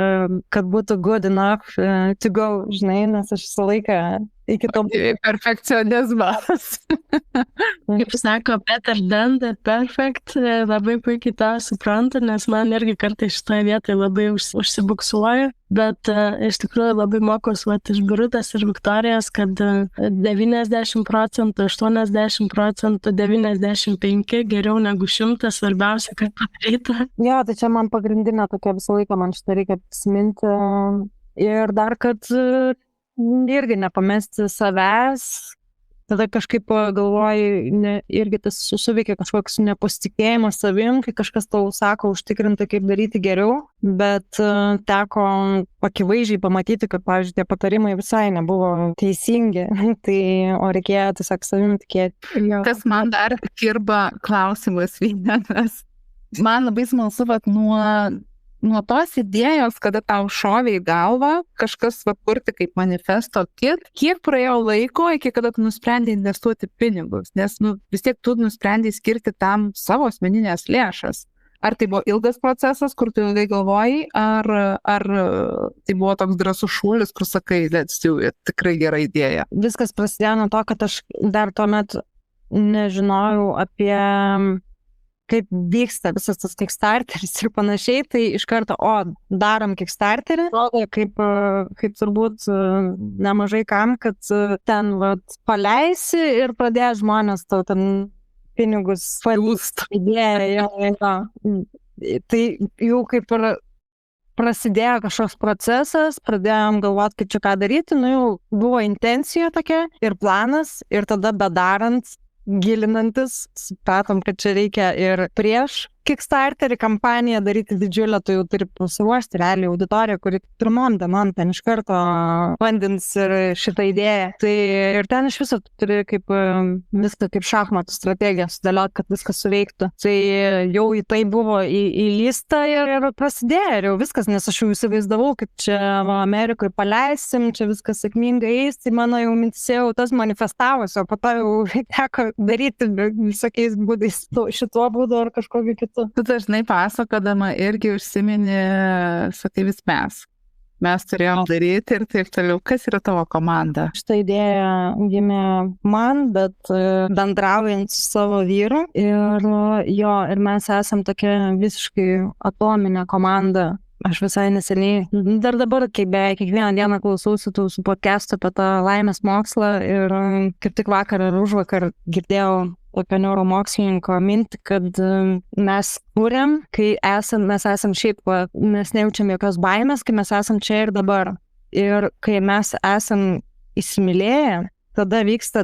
kad būtų good enough to go, žinai, nes aš visą laiką iki to... Perfekcionizmas. Kaip sako, better than the perfect, labai puikiai tą suprantu, nes man irgi kartais šitoje vietoje labai užsibuksuoju, bet iš tikrųjų labai mokos iš Birutės ir Viktorijos, kad 90%, 80%, 95% geriau negu 100, svarbiausia, kad padaryta. Jo, tai čia man pagrindinė tokia visą laiką, man šitą reikia prisiminti. Ir dar, kad irgi nepamesti savęs, tada kažkaip galvoju, irgi tas suveikia kažkoks nepasitikėjimas savim, kai kažkas tau sako užtikrinti, kaip daryti geriau, bet teko akivaizdžiai pamatyti, kad, pavyzdžiui, tie patarimai visai nebuvo teisingi, o reikėjo tiesiog savim tikėti. Kas man dar kirba klausimas vienas. Man labai smalsu, nuo tos idėjos, kada tau šovė į galvą kažkas kurti kaip manifesto kit, kiek praėjo laiko, iki kada tu nusprendė investuoti pinigus, nes vis tiek tu nusprendė skirti tam savo asmeninės lėšas. Ar tai buvo ilgas procesas, kur tu ilgai galvojai, ar tai buvo toks drąsus šuolis, kur sakai, let's do it, tikrai gera idėja? Viskas prasidėjo nuo to, kad aš dar tuomet nežinojau apie kaip vyksta visas tas Kickstarteris ir panašiai, tai iš karto, darom Kickstarterį, kaip turbūt nemažai kam, kad ten paleisi ir pradės žmonės tau ten pinigus palūst. Idėja. Tai jau kaip ir prasidėjo kažkoks procesas, pradėjom galvoti, kaip čia ką daryti, jau buvo intencija tokia ir planas, ir tada bedarant, gilinantis, supratom, kad čia reikia ir prieš Kickstarterį kampaniją daryti didžiulę, tu jau turi pasiruošti realiai auditoriją, kuri pirmom dienom ten iš karto vandins ir šitą idėją. Tai ir ten iš viso tu turi viską kaip šachmatų strategiją sudėlioti, kad viskas suveiktų. Tai jau į tai buvo įlysta ir prasidėjo ir jau viskas, nes aš jau įsivaizdavau, kaip čia Amerikoje paleisim, čia viskas sėkmingai eis, tai mano jau mintyse jau tas manifestavosi, o po to jau teko daryti visokiais būdais šituo būdu ar kažkokiu kitu. Tu dažnai pasakodama irgi užsimeni, sakai vis mes. Mes turėjom daryti ir taip toliau. Kas yra tavo komanda? Šitą idėją gimė man, bet bendraujant su savo vyru. Ir mes esam tokia visiškai atominė komanda. Aš visai neseniai, dar dabar, kai beveik kiekvieną dieną klausausi tų podcastų apie tą laimės mokslą ir kaip tik vakar ar užvakar girdėjau tokio neuromokslininko mintį, kad mes kūrėm, kai mes esam šiaip, mes nejaučiam jokios baimės, kai mes esam čia ir dabar. Ir kai mes esam įsimylėję, tada vyksta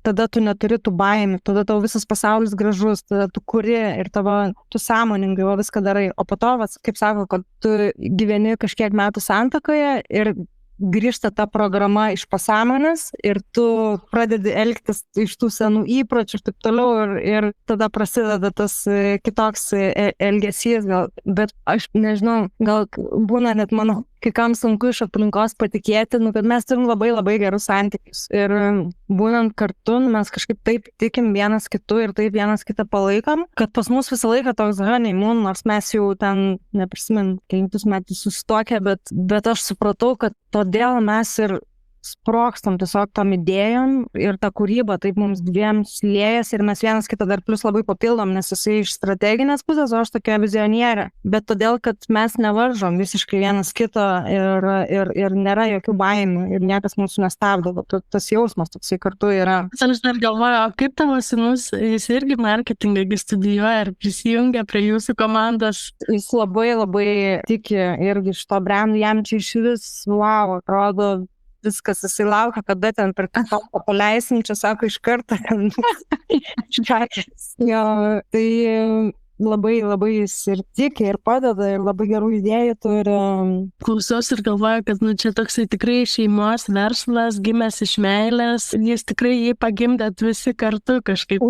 tada tu neturi tų baimių, tada tau visas pasaulis gražus, tada tu kuri ir tu sąmoningai viską darai. O po to, kaip sako, kad tu gyveni kažkiek metų santuokoje ir grįžta ta programa iš pasąmonės ir tu pradedi elgtis iš tų senų įpročių ir taip toliau ir tada prasideda tas kitoks elgesys, gal, bet aš nežinau, gal būna net mano, kai kam sunku iš aplinkos patikėti, kad mes turim labai labai gerus santykius ir būnant kartu, mes kažkaip taip tikim vienas kitu ir taip vienas kitą palaikom, kad pas mus visą laiką toks honeymoon, nors mes jau ten, neprisimenu, kelintus metus susituokę, bet aš supratau, kad todėl mes ir sprogstam tiesiog tom idėjom ir ta kūryba taip mums dviems liejasi ir mes vienas kitą dar plus labai papildom, nes jisai iš strateginės pusės, o aš tokia vizionierė. Bet todėl, kad mes nevaržom visiškai vienas kito ir nėra jokių baimių ir niekas mūsų nestabdo. Tas jausmas toksai kartu yra. Aš dar galvoju, o kaip tavo sūnus, jis irgi marketingą studijuoja ir prisijungia prie jūsų komandos? Jis labai labai tiki irgi iš to brandų, jam čia iš vis, wow, atrodo, viskas, jisai laukia, kada ten per kažką paleisim, čia sako iš karto. Jo, tai labai labai jis ir tiki, ir padeda, ir labai gerų idėjų turi. Klausiausi ir galvoju, kad čia toksai tikrai šeimos verslas, gimęs iš meilės, jis tikrai jį pagimdėt visi kartu kažkaip.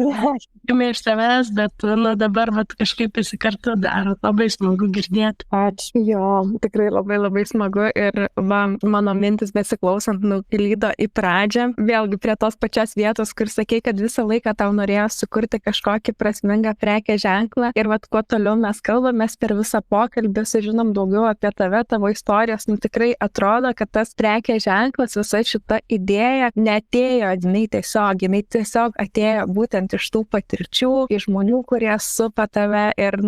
Gimė iš tavęs, bet dabar kažkaip visi kartu daro. Labai smagu girdėti. Ačiū. Jo, tikrai labai labai smagu ir mano mintis besiklausant nuklydo į pradžią. Vėlgi prie tos pačios vietos, kur sakei, kad visą laiką tau norėjo sukurti kažkokį prasmingą prekės ženklą. Ir kuo toliau mes kalbamės per visą pokalbį, sužinom daugiau apie tave, tavo istorijos, tikrai atrodo, kad tas prekės ženklas, visa šita idėja neatėjo, jinai tiesiog atėjo būtent iš tų patirčių, iš žmonių, kurie supa tave ir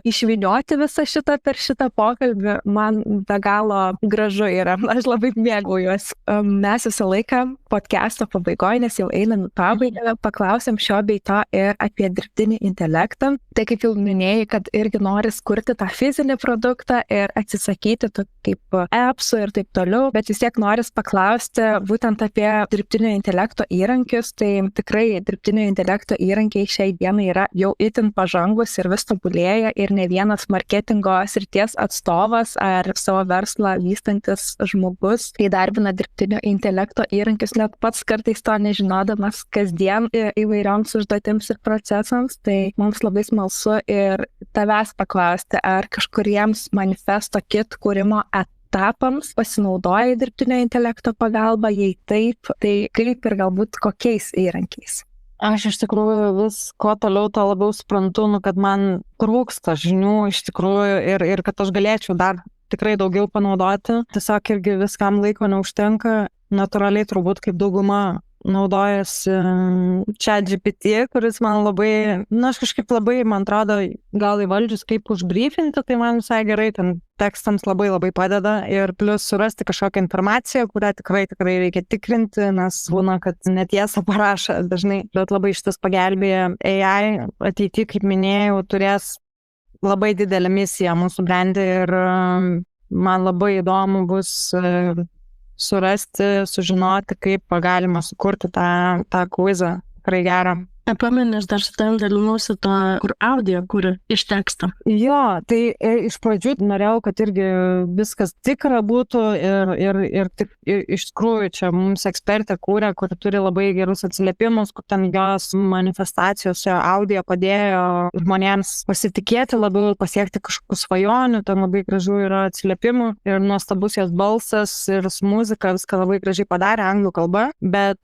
išvynioti visą šitą per šitą pokalbį man be galo gražu yra. Aš labai mėgaujuosi. Mes visą laiką podcast'o pabaigoje, nes jau einam į pabaigą, paklausėm šio bei to ir apie dirbtinį intelektą. Tai kaip jau minėjai, kad irgi nori kurti tą fizinį produktą ir atsisakyti kaip appsų ir taip toliau, bet vis tiek noris paklausti būtent apie dirbtinio intelekto įrankius. Tai tikrai dirbtinio intelekto įrankiai šiai dienai yra jau itin pažangus ir vis tobulėja ir ne vienas marketingo srities atstovas ar savo verslą vystantis žmogus įdarbina dirbtinio intelekto įrankius, net pats kartais to nežinodamas kasdien įvairioms užduotims ir procesams. Tai mums labai smalsu ir tavęs paklausti, ar kažkuriems manifesto kit kūrimo etapams pasinaudoja dirbtinio intelekto pagalba, jei taip, tai kaip ir galbūt kokiais įrankiais? Aš iš tikrųjų vis kuo toliau, to labiau suprantu, kad man trūksta žinių iš tikrųjų ir kad aš galėčiau dar tikrai daugiau panaudoti. Tiesiog irgi viskam laiko neužtenka. Natūraliai turbūt kaip dauguma naudojasi ChatGPT, kuris man labai, aš kažkaip labai, man atrodo, gal įvaldžius kaip užbriefinti, tai man visai gerai, ten tekstams labai labai padeda ir plus surasti kažkokią informaciją, kurią tikrai reikia tikrinti, nes būna, kad netiesą parašo dažnai, bet labai šitas pagelbėja. AI ateityje, kaip minėjau, turės labai didelę misiją mūsų brandė ir man labai įdomu bus surasti, sužinoti, kaip galima sukurti tą kvizą. Tikrai gerą. Pameni, aš dar su tavim dalinausi to, kur audio kuri iš teksto. Jo, tai iš pradžių norėjau, kad irgi viskas tikra būtų ir iš tikrųjų čia mums ekspertė kūrė, kur turi labai gerus atsiliepimus, kur ten jos manifestacijose audio padėjo žmonėms pasitikėti labiau, pasiekti kažkokių svajonių, ten labai gražu yra atsiliepimų ir nuostabus jos balsas ir su muzika viską labai gražiai padarė anglų kalba, bet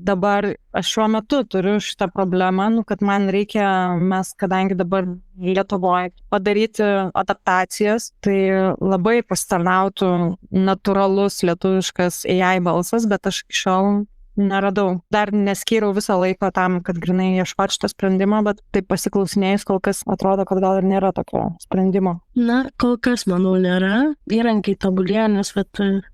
dabar aš šiuo metu turiu šitą problemą, kad man reikia, mes kadangi dabar Lietuvoje padaryti adaptacijas, tai labai pasitarnautų natūralus lietuviškas AI balsas, bet aš iki šiol neradau. Dar neskyriau visą laiką tam, kad grinai ieškoti šitą sprendimą, bet taip pasiklausinėjus kol kas atrodo, kad gal ir nėra tokio sprendimo. Na, kol kas, manau, nėra. Įrankiai tobulėja, nes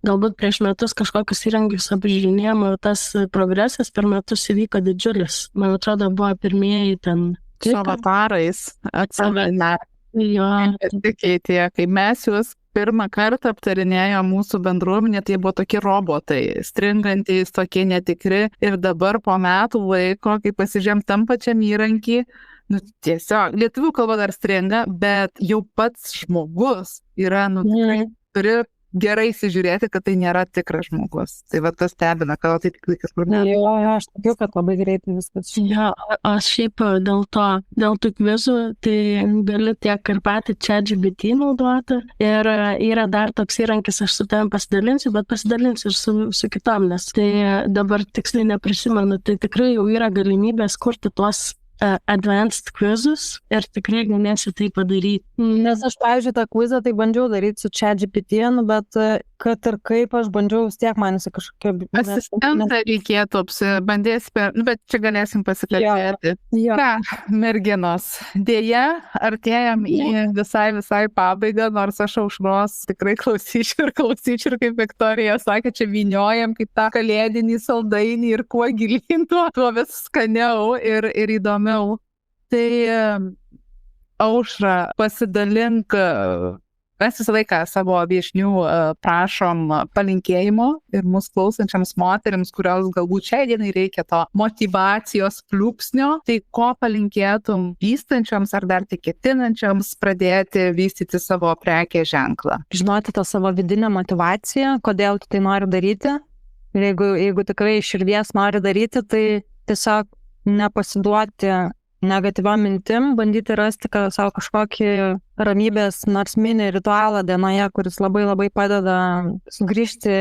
galbūt prieš metus kažkokius įrankius apžiūrinėjom, tas progresas per metus įvyko didžiulis. Man atrodo, buvo pirmieji ten su avatarais atsiranda. Jo. Tikėtie, kai mes juos pirmą kartą aptarinėjo mūsų bendruomenė, tai buvo tokie robotai, stringantys, tokie netikri. Ir dabar po metų laiko, kai pasižiūrėjom tam pačiam įrankį, tiesiog lietuvių kalba dar stringa, bet jau pats žmogus yra, turi gerai įsižiūrėti, kad tai nėra tikras žmogus. Tai va tas stebina, kad tai tik kažkur. Jo, aš tikiu, kad labai greitai viskas. Ja, aš šiaip dėl tų kvizų, tai gali tiek ir patį ChatGPT naudoti. Ir yra dar toks įrankis, aš su tavim pasidalinsiu, bet pasidalinsiu ir su kitom, nes tai dabar tiksliai neprisimenu, tai tikrai jau yra galimybės kurti tuos advanced quizus ir tikrai galėsi tai padaryti. Nes aš, pavyzdžiui, tą quizą tai bandžiau daryti su ChatGPT, bet kad ir kaip aš bandžiau, vis tiek man kažkokia... Asistentą reikėtų bandės, bet čia galėsim pasikalbėti. Jo. Ką, merginos, dėja, artėjam į visai pabaigą, nors aš Aušros tikrai klausyčiau ir kaip Viktorija sakė, čia vyniojam kaip tą kalėdinį saldainį ir kuo gilyn, tuo vis skaniau ir įdomiau. Tai Aušra, pasidalink, mes visą laiką savo viešnių prašom palinkėjimo ir mūsų klausančiams moterims, kurios galbūt šiai dienai reikia to motyvacijos pliūpsnio, tai ko palinkėtum vystančioms ar dar tik ketinančioms pradėti vystyti savo prekės ženklą? Žinoti tą savo vidinę motyvaciją, kodėl tu tai nori daryti. Ir jeigu tikrai iš širdies nori daryti, tai tiesiog nepasiduoti negatyviom mintim, bandyti rasti savo kažkokį ramybės, nors mini ritualą dienoje, kuris labai padeda sugrįžti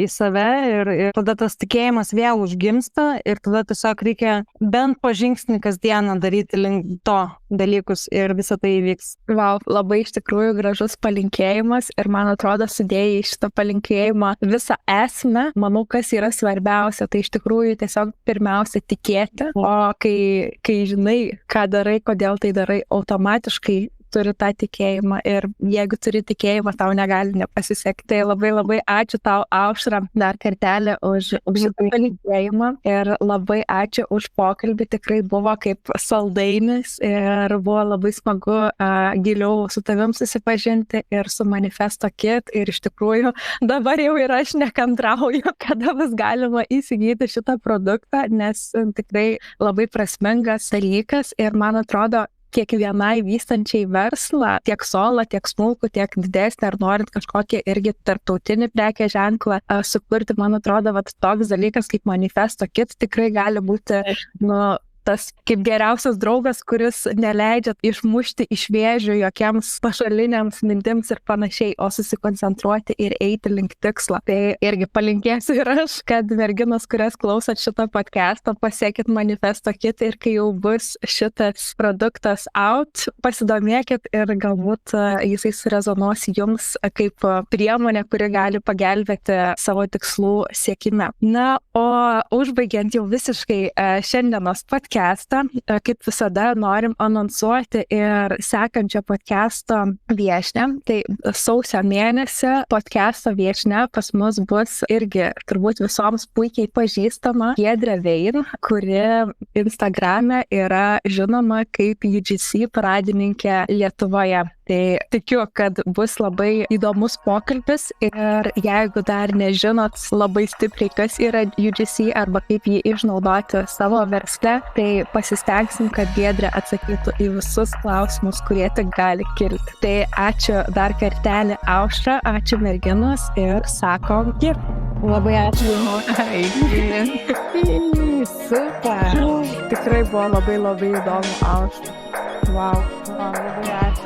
į save ir tada tas tikėjimas vėl užgimsta ir tada tiesiog reikia bent po žingsnį kasdieną daryti link to dalykus ir visą tai įvyks. Wow, labai iš tikrųjų gražus palinkėjimas ir man atrodo sudėjai šitą palinkėjimą visą esmę. Manau, kas yra svarbiausia, tai iš tikrųjų tiesiog pirmiausia tikėti, o kai žinai, ką darai, kodėl tai darai, automatiškai turi tą tikėjimą ir jeigu turi tikėjimą, tau negali nepasisekti. Tai labai ačiū tau, Aušra, dar kartelį už šitą palinkėjimą ir labai ačiū už pokalbį, tikrai buvo kaip saldainis ir buvo labai smagu giliau su tavim susipažinti ir su Manifesto Kit ir iš tikrųjų dabar jau ir aš nekantrauju, kada bus galima įsigyti šitą produktą, nes tikrai labai prasmingas dalykas ir man atrodo, kiekvienai vystančiai verslą, tiek solą, tiek smulkų, tiek didesnį, ar norint kažkokį irgi tarptautinį prekės ženklą sukurti, man atrodo, toks dalykas kaip Manifesto Kit tikrai gali būti, tas kaip geriausias draugas, kuris neleidžia išmušti iš vėžių jokiems pašaliniams mintims ir panašiai, o susikoncentruoti ir eiti link tikslo. Tai irgi palinkėsiu ir aš, kad merginos, kurias klausot šitą podcastą, pasiekit Manifesto Kit ir kai jau bus šitas produktas out, pasidomėkit ir galbūt jisai surezonuos jums kaip priemonė, kuri gali pagelbėti savo tikslų siekime. Na, o užbaigiant jau visiškai šiandienos podcastą, kaip visada norim anonsuoti ir sekančią podcast'o viešnią. Tai sausio mėnesį podcast'o viešnia pas mus bus irgi turbūt visoms puikiai pažįstama Giedrė Vein, kuri Instagrame yra žinoma kaip UGC pradininkė Lietuvoje. Tai tikiu, kad bus labai įdomus pokalbis ir jeigu dar nežinot labai stipriai, kas yra UGC arba kaip jį išnaudoti savo versle, tai pasistengsim, kad Giedrė atsakytų į visus klausimus, kurie tik gali kilti. Tai ačiū dar kartelį Aušra, ačiū merginos ir sakom iki. Labai ačiū. Super. Tikrai buvo labai įdomu, Aušra. Wow, labai ačiū.